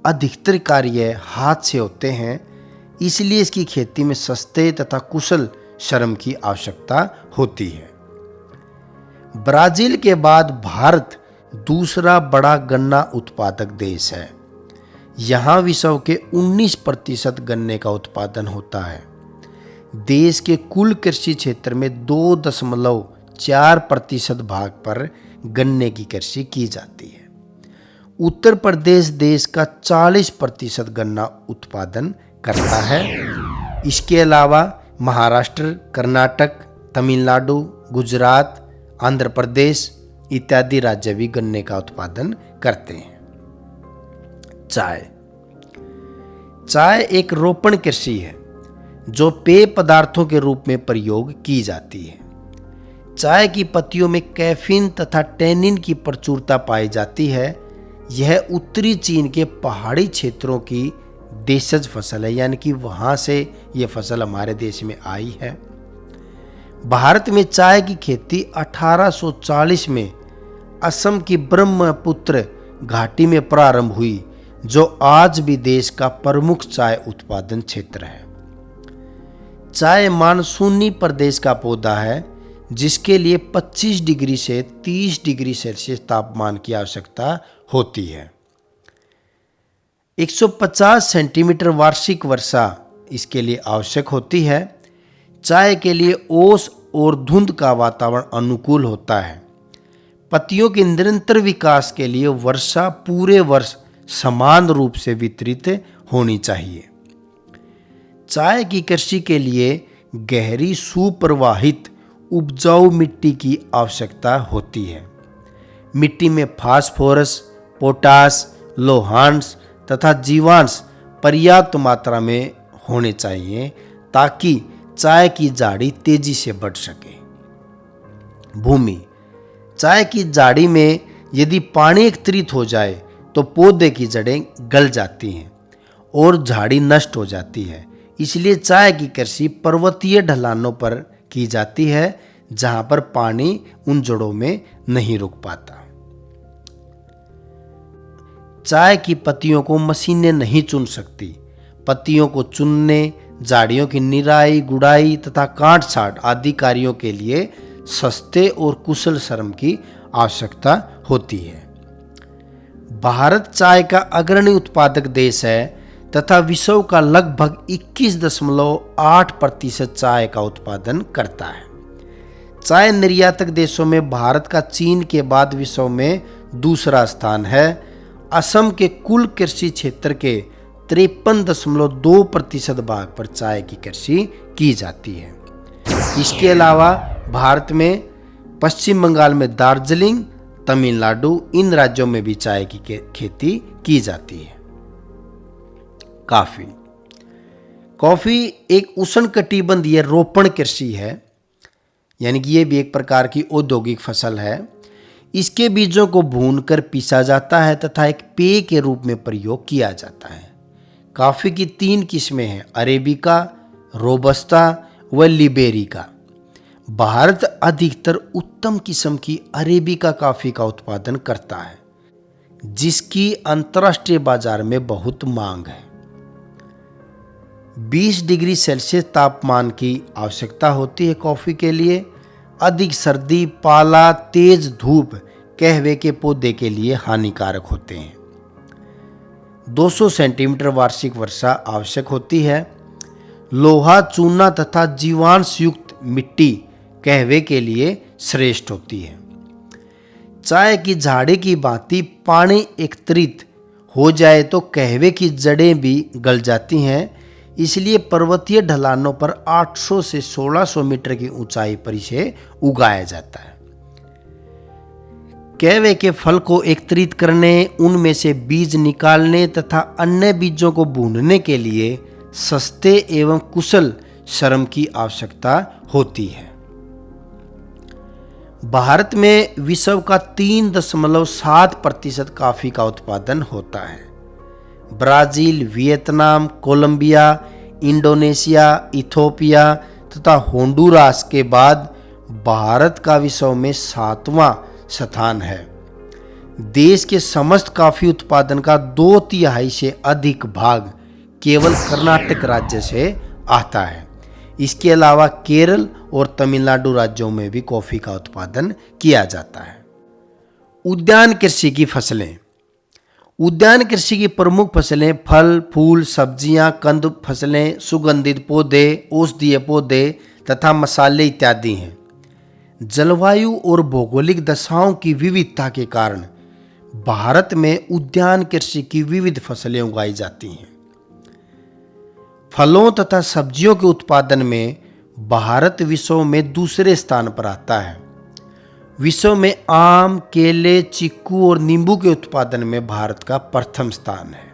अधिकतर कार्य हाथ से होते हैं, इसलिए इसकी खेती में सस्ते तथा कुशल श्रम की आवश्यकता होती है। ब्राजील के बाद भारत दूसरा बड़ा गन्ना उत्पादक देश है। यहाँ विश्व के 19% गन्ने का उत्पादन होता है। देश के कुल कृषि क्षेत्र में 2.4% भाग पर गन्ने की कृषि की जाती है। उत्तर प्रदेश देश का 40% गन्ना उत्पादन करता है। इसके अलावा महाराष्ट्र, कर्नाटक, तमिलनाडु, गुजरात, आंध्र प्रदेश इत्यादि राज्य भी गन्ने का उत्पादन करते हैं। चाय एक रोपण कृषि है जो पेय पदार्थों के रूप में प्रयोग की जाती है। चाय की पत्तियों में कैफीन तथा टैनिन की प्रचुरता पाई जाती है। यह उत्तरी चीन के पहाड़ी क्षेत्रों की देशज फसल है, यानी कि वहाँ से यह फसल हमारे देश में आई है। भारत में चाय की खेती 1840 में असम की ब्रह्मपुत्र घाटी में प्रारंभ हुई, जो आज भी देश का प्रमुख चाय उत्पादन क्षेत्र है। चाय मानसूनी प्रदेश का पौधा है, जिसके लिए 25 डिग्री से 30 डिग्री सेल्सियस तापमान की आवश्यकता होती है। 150 सेंटीमीटर वार्षिक वर्षा इसके लिए आवश्यक होती है। चाय के लिए ओस और धुंध का वातावरण अनुकूल होता है। पत्तियों के निरंतर विकास के लिए वर्षा पूरे वर्ष समान रूप से वितरित होनी चाहिए। चाय की कृषि के लिए गहरी सुप्रवाहित उपजाऊ मिट्टी की आवश्यकता होती है। मिट्टी में फास्फोरस, पोटास, लोहांश तथा जीवांश पर्याप्त मात्रा में होने चाहिए ताकि चाय की झाड़ी तेजी से बढ़ सके। भूमि: चाय की झाड़ी में यदि पानी एकत्रित हो जाए तो पौधे की जड़ें गल जाती हैं और झाड़ी नष्ट हो जाती है। इसलिए चाय की कृषि पर्वतीय ढलानों पर की जाती है, जहां पर पानी उन जड़ों में नहीं रुक पाता। चाय की पत्तियों को मशीनें नहीं चुन सकती। पत्तियों को चुनने, झाड़ियों की निराई, गुड़ाई तथा काट छांट आदि कार्यों के लिए सस्ते और कुशल श्रम की आवश्यकता होती है। भारत चाय का अग्रणी उत्पादक देश है तथा विश्व का लगभग 21.8% चाय का उत्पादन करता है। चाय निर्यातक देशों में भारत का चीन के बाद विश्व में दूसरा स्थान है। असम के कुल कृषि क्षेत्र के 53.2% भाग पर चाय की कृषि की जाती है। इसके अलावा भारत में पश्चिम बंगाल में दार्जिलिंग, तमिलनाडु इन राज्यों में भी चाय की खेती की जाती है। कॉफी एक उष्णकटिबंधीय रोपण कृषि है, यानी कि ये भी एक प्रकार की औद्योगिक फसल है। इसके बीजों को भूनकर पीसा जाता है तथा एक पेय के रूप में प्रयोग किया जाता है। कॉफी की 3 किस्में हैं: अरेबिका, रोबस्टा व लिबेरिका। भारत अधिकतर उत्तम किस्म की अरेबिका कॉफी का उत्पादन करता है, जिसकी अंतर्राष्ट्रीय बाजार में बहुत मांग है। 20 डिग्री सेल्सियस तापमान की आवश्यकता होती है कॉफी के लिए। अधिक सर्दी, पाला, तेज धूप कहवे के पौधे के लिए हानिकारक होते हैं। 200 सेंटीमीटर वार्षिक वर्षा आवश्यक होती है। लोहा, चूना तथा जीवांश युक्त मिट्टी कहवे के लिए श्रेष्ठ होती है। चाय की झाड़ी की भांति पानी एकत्रित हो जाए तो कहवे की जड़ें भी गल जाती हैं, इसलिए पर्वतीय ढलानों पर 800 से 1600 मीटर की ऊंचाई पर इसे उगाया जाता है। कहवे के फल को एकत्रित करने, उनमें से बीज निकालने तथा अन्य बीजों को भूनने के लिए सस्ते एवं कुशल श्रम की आवश्यकता होती है। भारत में विश्व का 3.7% कॉफी का उत्पादन होता है। Brazil, Vietnam, Colombia, Indonesia, Ethiopia तथा होंडुरास के बाद भारत का विश्व में 7वां स्थान है। देश के समस्त कॉफी उत्पादन का 2/3 से अधिक भाग केवल कर्नाटक राज्य से आता है। इसके अलावा केरल और तमिलनाडु राज्यों में भी कॉफी का उत्पादन किया जाता है। उद्यान कृषि की फसलें। उद्यान कृषि की प्रमुख फसलें फल, फूल, सब्जियां, कंद फसलें, सुगंधित पौधे, औषधीय पौधे तथा मसाले इत्यादि हैं। जलवायु और भौगोलिक दशाओं की विविधता के कारण भारत में उद्यान कृषि की विविध फसलें उगाई जाती हैं। फलों तथा सब्जियों के उत्पादन में भारत विश्व में दूसरे स्थान पर आता है। विश्व में आम, केले, चीकू और नींबू के उत्पादन में भारत का प्रथम स्थान है।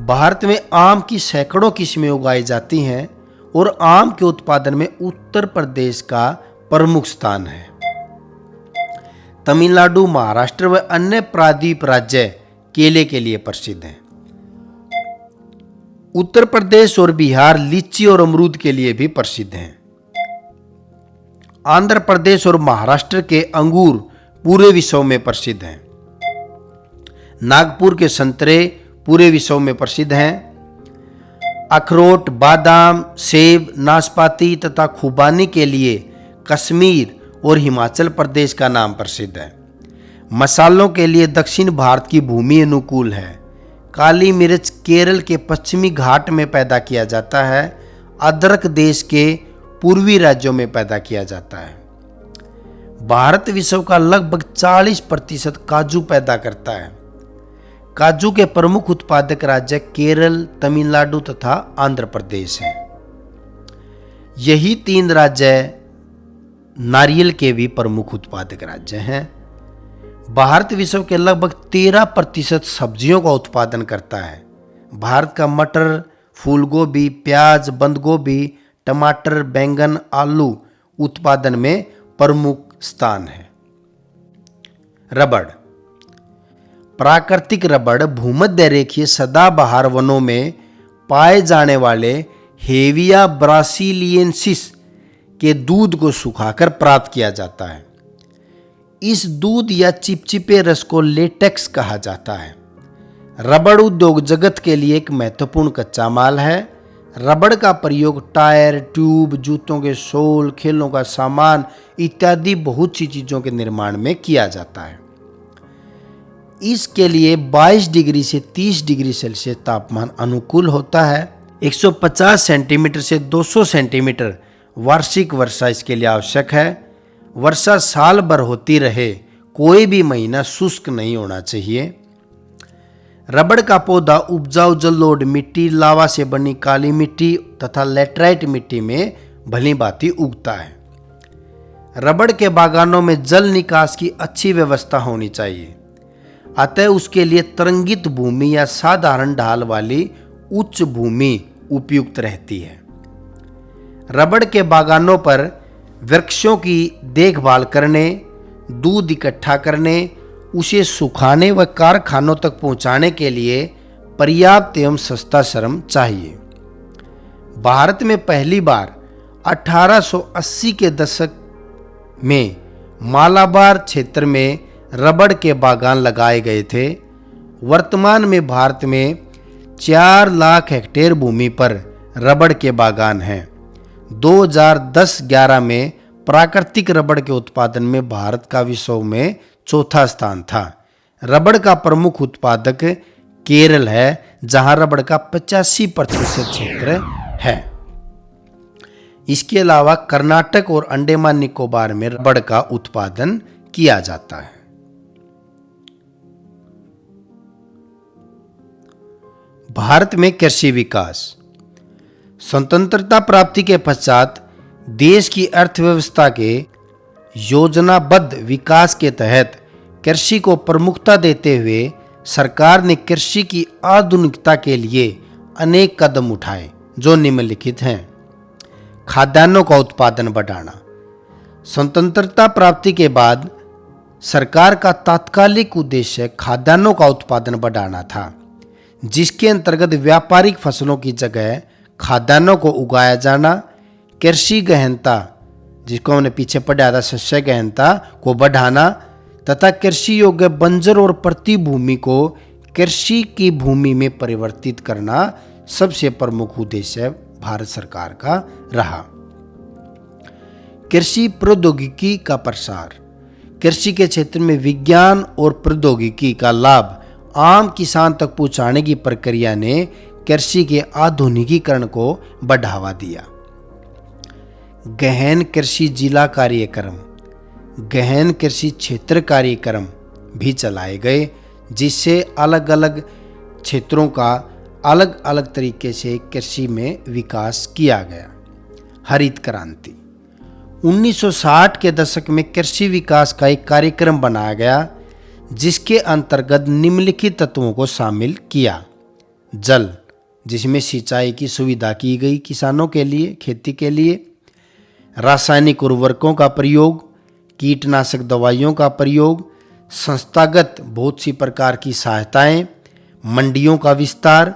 भारत में आम की सैकड़ों किस्में उगाई जाती हैं और आम के उत्पादन में उत्तर प्रदेश का प्रमुख स्थान है। तमिलनाडु, महाराष्ट्र व अन्य प्रायद्वीप राज्य केले के लिए प्रसिद्ध हैं। उत्तर प्रदेश और बिहार लीची और अमरूद के लिए भी प्रसिद्ध हैं। आंध्र प्रदेश और महाराष्ट्र के अंगूर पूरे विश्व में प्रसिद्ध हैं। नागपुर के संतरे पूरे विश्व में प्रसिद्ध हैं। अखरोट, बादाम, सेब, नाशपाती तथा खुबानी के लिए कश्मीर और हिमाचल प्रदेश का नाम प्रसिद्ध है। मसालों के लिए दक्षिण भारत की भूमि अनुकूल है। काली मिर्च केरल के पश्चिमी घाट में पैदा किया जाता है। अदरक देश के पूर्वी राज्यों में पैदा किया जाता है। भारत विश्व का लगभग 40% काजू पैदा करता है। काजू के प्रमुख उत्पादक राज्य केरल, तमिलनाडु तथा आंध्र प्रदेश हैं। यही 3 राज्य नारियल के भी प्रमुख उत्पादक राज्य हैं। भारत विश्व के लगभग 13% सब्जियों का उत्पादन करता है। भारत का मटर, फूलगोभी, प्याज, बंद गोभी, टमाटर, बैंगन, आलू उत्पादन में प्रमुख स्थान है। रबड़। प्राकृतिक रबड़ भूमध्य रेखीय सदाबहार वनों में पाए जाने वाले हेविया ब्रासिलियेंसिस के दूध को सुखाकर प्राप्त किया जाता है। इस दूध या चिपचिपे रस को लेटेक्स कहा जाता है। रबड़ उद्योग जगत के लिए एक महत्वपूर्ण कच्चा माल है। रबड़ का प्रयोग टायर, ट्यूब, जूतों के सोल, खेलों का सामान इत्यादि बहुत सी चीजों के निर्माण में किया जाता है। इसके लिए 22 डिग्री से 30 डिग्री सेल्सियस तापमान अनुकूल होता है। 150 सेंटीमीटर से 200 सेंटीमीटर वार्षिक वर्षा इसके लिए आवश्यक है। वर्षा साल भर होती रहे, कोई भी महीना शुष्क नहीं होना चाहिए। रबड़ का पौधा उपजाऊ जलोढ़ मिट्टी, लावा से बनी काली मिट्टी तथा लैटराइट मिट्टी में भली भांति उगता है। रबड़ के बागानों में जल निकास की अच्छी व्यवस्था होनी चाहिए, अतः उसके लिए तरंगित भूमि या साधारण ढाल वाली उच्च भूमि उपयुक्त रहती है। रबड़ के बागानों पर वृक्षों की देखभाल करने, दूध इकट्ठा करने, उसे सुखाने व कारखानों तक पहुंचाने के लिए पर्याप्त एवं सस्ता श्रम चाहिए। भारत में पहली बार 1880 के दशक में मालाबार क्षेत्र में रबड़ के बागान लगाए गए थे। वर्तमान में भारत में 4 लाख हेक्टेयर भूमि पर रबड़ के बागान हैं। 2010-11 में प्राकृतिक रबड़ के उत्पादन में भारत का विश्व में चौथा स्थान था। रबड़ का प्रमुख उत्पादक केरल है, जहां रबड़ का 85% क्षेत्र है। इसके अलावा कर्नाटक और अंडमान निकोबार में रबड़ का उत्पादन किया जाता है। भारत में कृषि विकास। स्वतंत्रता प्राप्ति के पश्चात देश की अर्थव्यवस्था के योजनाबद्ध विकास के तहत कृषि को प्रमुखता देते हुए सरकार ने कृषि की आधुनिकता के लिए अनेक कदम उठाए जो निम्नलिखित हैं। खाद्यान्नों का उत्पादन बढ़ाना। स्वतंत्रता प्राप्ति के बाद सरकार का तात्कालिक उद्देश्य खाद्यान्नों का उत्पादन बढ़ाना था, जिसके अंतर्गत व्यापारिक फसलों की जगह खाद्यान्नों को उगाया जाना, कृषि गहनता जिसको हमने पीछे पढ़ा था शस्य गहनता को बढ़ाना तथा कृषि योग्य बंजर और प्रति भूमि को कृषि की भूमि में परिवर्तित करना सबसे प्रमुख उद्देश्य भारत सरकार का रहा। कृषि प्रौद्योगिकी का प्रसार। कृषि के क्षेत्र में विज्ञान और प्रौद्योगिकी का लाभ आम किसान तक पहुंचाने की प्रक्रिया ने कृषि के आधुनिकीकरण को बढ़ावा दिया। गहन कृषि जिला कार्यक्रम, गहन कृषि क्षेत्र कार्यक्रम भी चलाए गए, जिससे अलग अलग क्षेत्रों का अलग अलग तरीके से कृषि में विकास किया गया। हरित क्रांति। 1960 के दशक में कृषि विकास का एक कार्यक्रम बनाया गया, जिसके अंतर्गत निम्नलिखित तत्वों को शामिल किया। जल, जिसमें सिंचाई की सुविधा की गई किसानों के लिए, खेती के लिए। रासायनिक उर्वरकों का प्रयोग, कीटनाशक दवाइयों का प्रयोग, संस्थागत बहुत सी प्रकार की सहायताएं, मंडियों का विस्तार,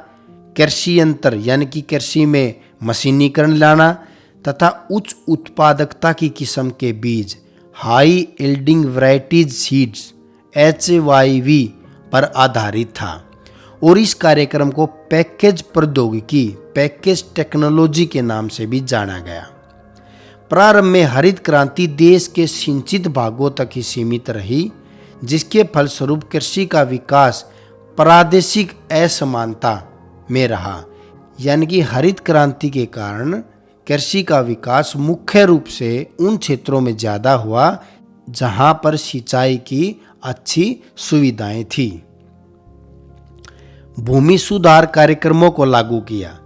कृषि यंत्र यानी कि कृषि में मशीनीकरण लाना तथा उच्च उत्पादकता की किस्म के बीज, high yielding varieties seeds HYV पर आधारित था और इस कार्यक्रम को पैकेज प्रौद्योगिकी, पैकेज टेक्नोलॉजी के नाम से भी जाना गया। प्रारंभ में हरित क्रांति देश के सिंचित भागों तक ही सीमित रही, जिसके फलस्वरूप कृषि का विकास प्रादेशिक असमानता में रहा। यानी कि हरित क्रांति के कारण कृषि का विकास मुख्य रूप से उन क्षेत्रों में ज़्यादा हुआ जहां पर सिंचाई की अच्छी सुविधाएं थी। भूमि सुधार कार्यक्रमों को लागू किया,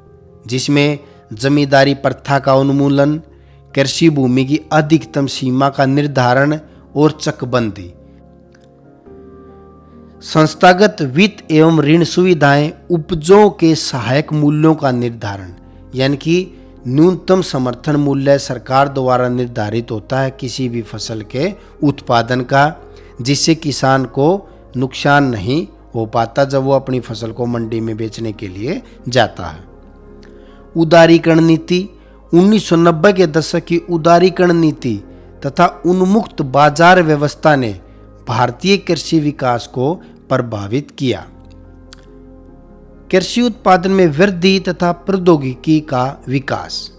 जिसमें जमींदारी प्रथा का उन्मूलन, कृषि भूमि की अधिकतम सीमा का निर्धारण और चकबंदी। संस्थागत वित्त एवं ऋण सुविधाएं, उपजों के सहायक मूल्यों का निर्धारण, यानी कि न्यूनतम समर्थन मूल्य सरकार द्वारा निर्धारित होता है किसी भी फसल के उत्पादन का, जिससे किसान को नुकसान नहीं हो पाता जब वो अपनी फसल को मंडी में बेचने के लिए जाता है। उदारीकरण नीति। 1990 के दशक की उदारीकरण नीति तथा उन्मुक्त बाजार व्यवस्था ने भारतीय कृषि विकास को प्रभावित किया। कृषि उत्पादन में वृद्धि तथा प्रौद्योगिकी का विकास।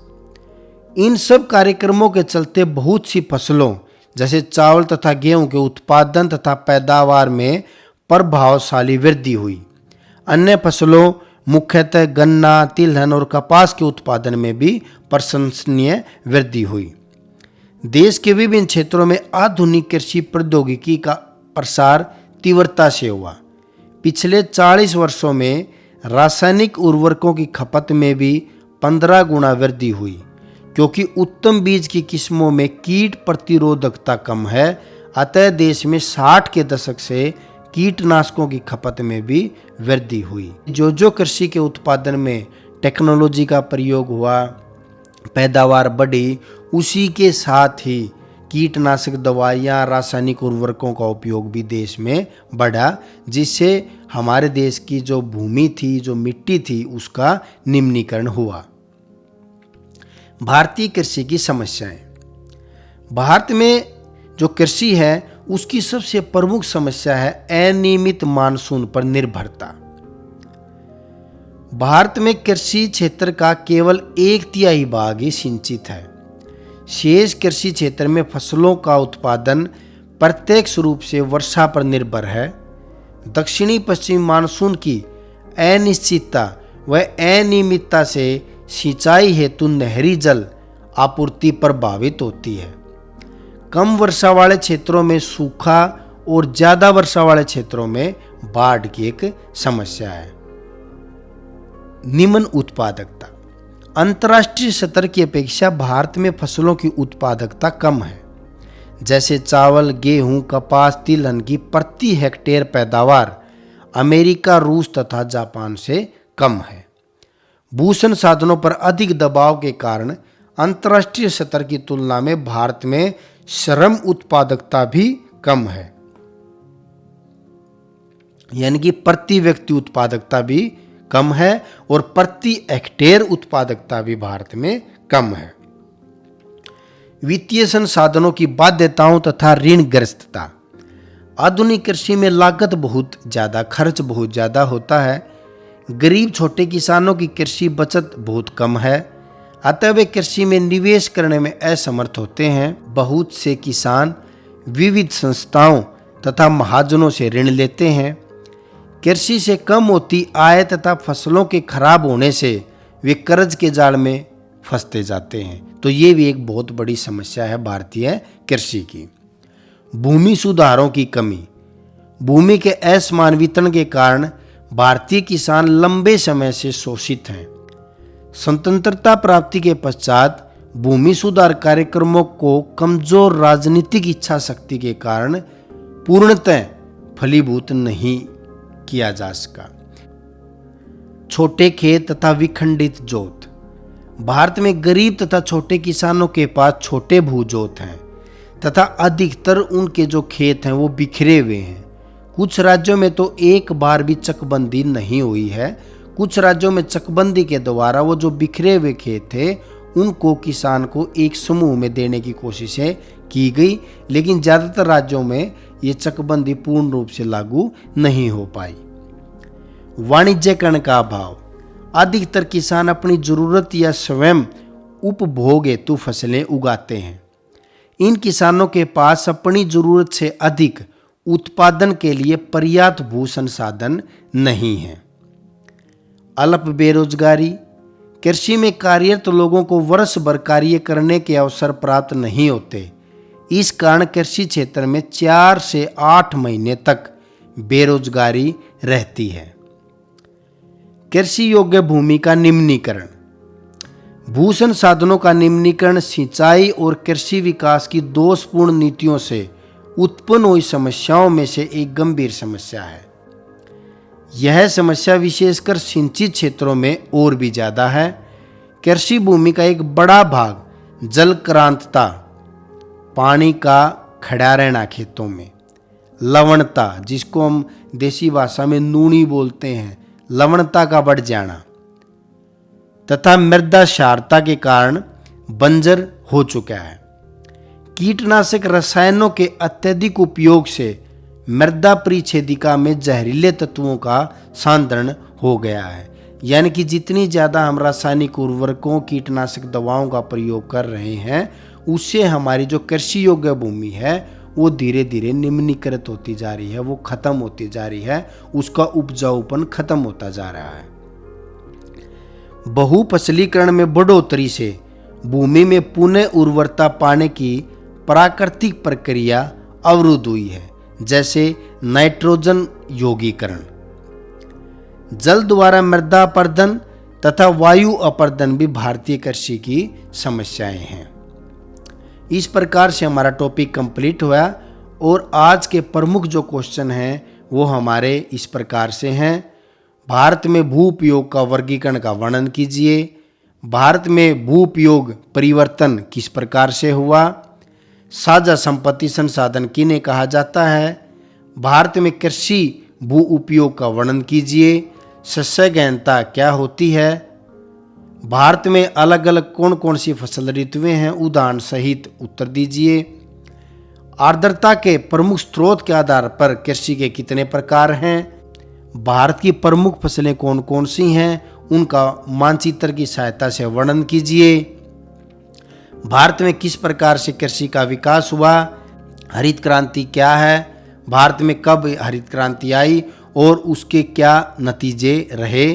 इन सब कार्यक्रमों के चलते बहुत सी फसलों जैसे चावल तथा गेहूं के उत्पादन तथा पैदावार में प्रभावशाली वृद्धि हुई। अन्य फसलों मुख्यतः गन्ना, तिलहन और कपास के उत्पादन में भी प्रशंसनीय वृद्धि हुई। देश के विभिन्न क्षेत्रों में आधुनिक कृषि प्रौद्योगिकी का प्रसार तीव्रता से हुआ। पिछले 40 वर्षों में रासायनिक उर्वरकों की खपत में भी 15 गुना वृद्धि हुई, क्योंकि उत्तम बीज की किस्मों में कीट प्रतिरोधकता कम है। अतः देश में 60 के दशक से कीटनाशकों की खपत में भी वृद्धि हुई। जो कृषि के उत्पादन में टेक्नोलॉजी का प्रयोग हुआ, पैदावार बढ़ी, उसी के साथ ही कीटनाशक दवाइयाँ, रासायनिक उर्वरकों का उपयोग भी देश में बढ़ा, जिससे हमारे देश की जो भूमि थी, जो मिट्टी थी, उसका निम्नीकरण हुआ। भारतीय कृषि की समस्याएं। भारत में जो कृषि है उसकी सबसे प्रमुख समस्या है अनियमित मानसून पर निर्भरता। भारत में कृषि क्षेत्र का केवल 1/3 भाग ही सिंचित है। शेष कृषि क्षेत्र में फसलों का उत्पादन प्रत्यक्ष रूप से वर्षा पर निर्भर है। दक्षिणी पश्चिमी मानसून की अनिश्चितता व अनियमितता से सिंचाई हेतु नहरी जल आपूर्ति प्रभावित होती है। कम वर्षा वाले क्षेत्रों में सूखा और ज्यादा वर्षा वाले क्षेत्रों में बाढ़ की एक समस्या है। निम्न उत्पादकता। अंतर्राष्ट्रीय स्तर की अपेक्षा भारत में फसलों की उत्पादकता कम है। जैसे चावल, गेहूं, कपास, तिलहन की प्रति हेक्टेयर पैदावार अमेरिका, रूस तथा जापान से कम है। भू संसाधनों पर अधिक दबाव के कारण अंतर्राष्ट्रीय स्तर की तुलना में भारत में श्रम उत्पादकता भी कम है, यानी कि प्रति व्यक्ति उत्पादकता भी कम है और प्रति हेक्टेयर उत्पादकता भी भारत में कम है। वित्तीय संसाधनों की बाध्यताओं तथा ऋणग्रस्तता। आधुनिक कृषि में लागत बहुत ज्यादा, खर्च बहुत ज्यादा होता है। गरीब छोटे किसानों की कृषि बचत बहुत कम है, अतः वे कृषि में निवेश करने में असमर्थ होते हैं। बहुत से किसान विविध संस्थाओं तथा महाजनों से ऋण लेते हैं। कृषि से कम होती आय तथा फसलों के खराब होने से वे कर्ज के जाल में फंसते जाते हैं। तो ये भी एक बहुत बड़ी समस्या है भारतीय कृषि की। भूमि सुधारों की कमी। भूमि के असमान वितरण के कारण भारतीय किसान लंबे समय से शोषित हैं। स्वतंत्रता प्राप्ति के पश्चात भूमि सुधार कार्यक्रमों को कमजोर राजनीतिक इच्छा शक्ति के कारण पूर्णतः फलीभूत नहीं किया जा सका। छोटे खेत तथा विखंडित जोत। भारत में गरीब तथा छोटे किसानों के पास छोटे भू जोत हैं तथा अधिकतर उनके जो खेत हैं वो बिखरे हुए हैं। कुछ राज्यों में तो एक बार भी चकबंदी नहीं हुई है। कुछ राज्यों में चकबंदी के द्वारा वो जो बिखरे हुए खेत थे उनको किसान को एक समूह में देने की कोशिशें की गई, लेकिन ज़्यादातर राज्यों में ये चकबंदी पूर्ण रूप से लागू नहीं हो पाई। वाणिज्यकरण का अभाव। अधिकतर किसान अपनी जरूरत या स्वयं उपभोग हेतु फसलें उगाते हैं। इन किसानों के पास अपनी जरूरत से अधिक उत्पादन के लिए पर्याप्त भू संसाधन नहीं है। अल्प बेरोजगारी। कृषि में कार्यरत लोगों को वर्ष भर कार्य करने के अवसर प्राप्त नहीं होते। इस कारण कृषि क्षेत्र में 4 से 8 महीने तक बेरोजगारी रहती है। कृषि योग्य भूमि का निम्नीकरण। भू संसाधनों का निम्नीकरण सिंचाई और कृषि विकास की दोषपूर्ण नीतियों से उत्पन्न हुई समस्याओं में से एक गंभीर समस्या है। यह समस्या विशेषकर सिंचित क्षेत्रों में और भी ज्यादा है। कृषि भूमि का एक बड़ा भाग जलक्रांतता, पानी का खड़ा रहना खेतों में, लवणता जिसको हम देसी भाषा में नूनी बोलते हैं, लवणता का बढ़ जाना तथा मृदा क्षारता के कारण बंजर हो चुका है। कीटनाशक रसायनों के अत्यधिक उपयोग से मृदा परिच्छेदिका में जहरीले तत्वों का सांद्रण हो गया है, यानी कि जितनी ज़्यादा हम रासायनिक उर्वरकों, कीटनाशक दवाओं का प्रयोग कर रहे हैं उससे हमारी जो कृषि योग्य भूमि है वो धीरे धीरे निम्नीकृत होती जा रही है, वो खत्म होती जा रही है, उसका उपजाऊपन खत्म होता जा रहा है। बहुफसलीकरण में बढ़ोतरी से भूमि में पुनः उर्वरता पाने की प्राकृतिक प्रक्रिया अवरुद्ध हुई है, जैसे नाइट्रोजन यौगीकरण। जल द्वारा मृदा अपर्दन तथा वायु अपर्दन भी भारतीय कृषि की समस्याएं हैं। इस प्रकार से हमारा टॉपिक कंप्लीट हुआ और आज के प्रमुख जो क्वेश्चन हैं वो हमारे इस प्रकार से हैं। भारत में भू उपयोग का वर्गीकरण का वर्णन कीजिए। भारत में भू उपयोग परिवर्तन किस प्रकार से हुआ। साझा संपत्ति संसाधन किन्हें कहा जाता है। भारत में कृषि भू उपयोग का वर्णन कीजिए। शस्य गहनता क्या होती है। भारत में अलग अलग कौन कौन सी फसल ऋतुएं हैं, उदाहरण सहित उत्तर दीजिए। आर्द्रता के प्रमुख स्रोत के आधार पर कृषि के कितने प्रकार हैं। भारत की प्रमुख फसलें कौन कौन सी हैं, उनका मानचित्र की सहायता से वर्णन कीजिए। भारत में किस प्रकार से कृषि का विकास हुआ। हरित क्रांति क्या है, भारत में कब हरित क्रांति आई और उसके क्या नतीजे रहे।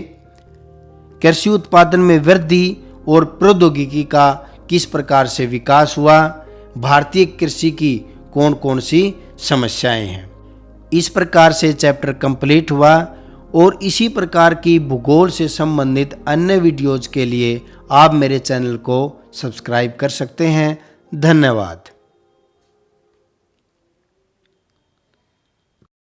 कृषि उत्पादन में वृद्धि और प्रौद्योगिकी का किस प्रकार से विकास हुआ, भारतीय कृषि की कौन कौन सी समस्याएं हैं। इस प्रकार से चैप्टर कंप्लीट हुआ और इसी प्रकार की भूगोल से संबंधित अन्य वीडियोज के लिए आप मेरे चैनल को सब्सक्राइब कर सकते हैं। धन्यवाद।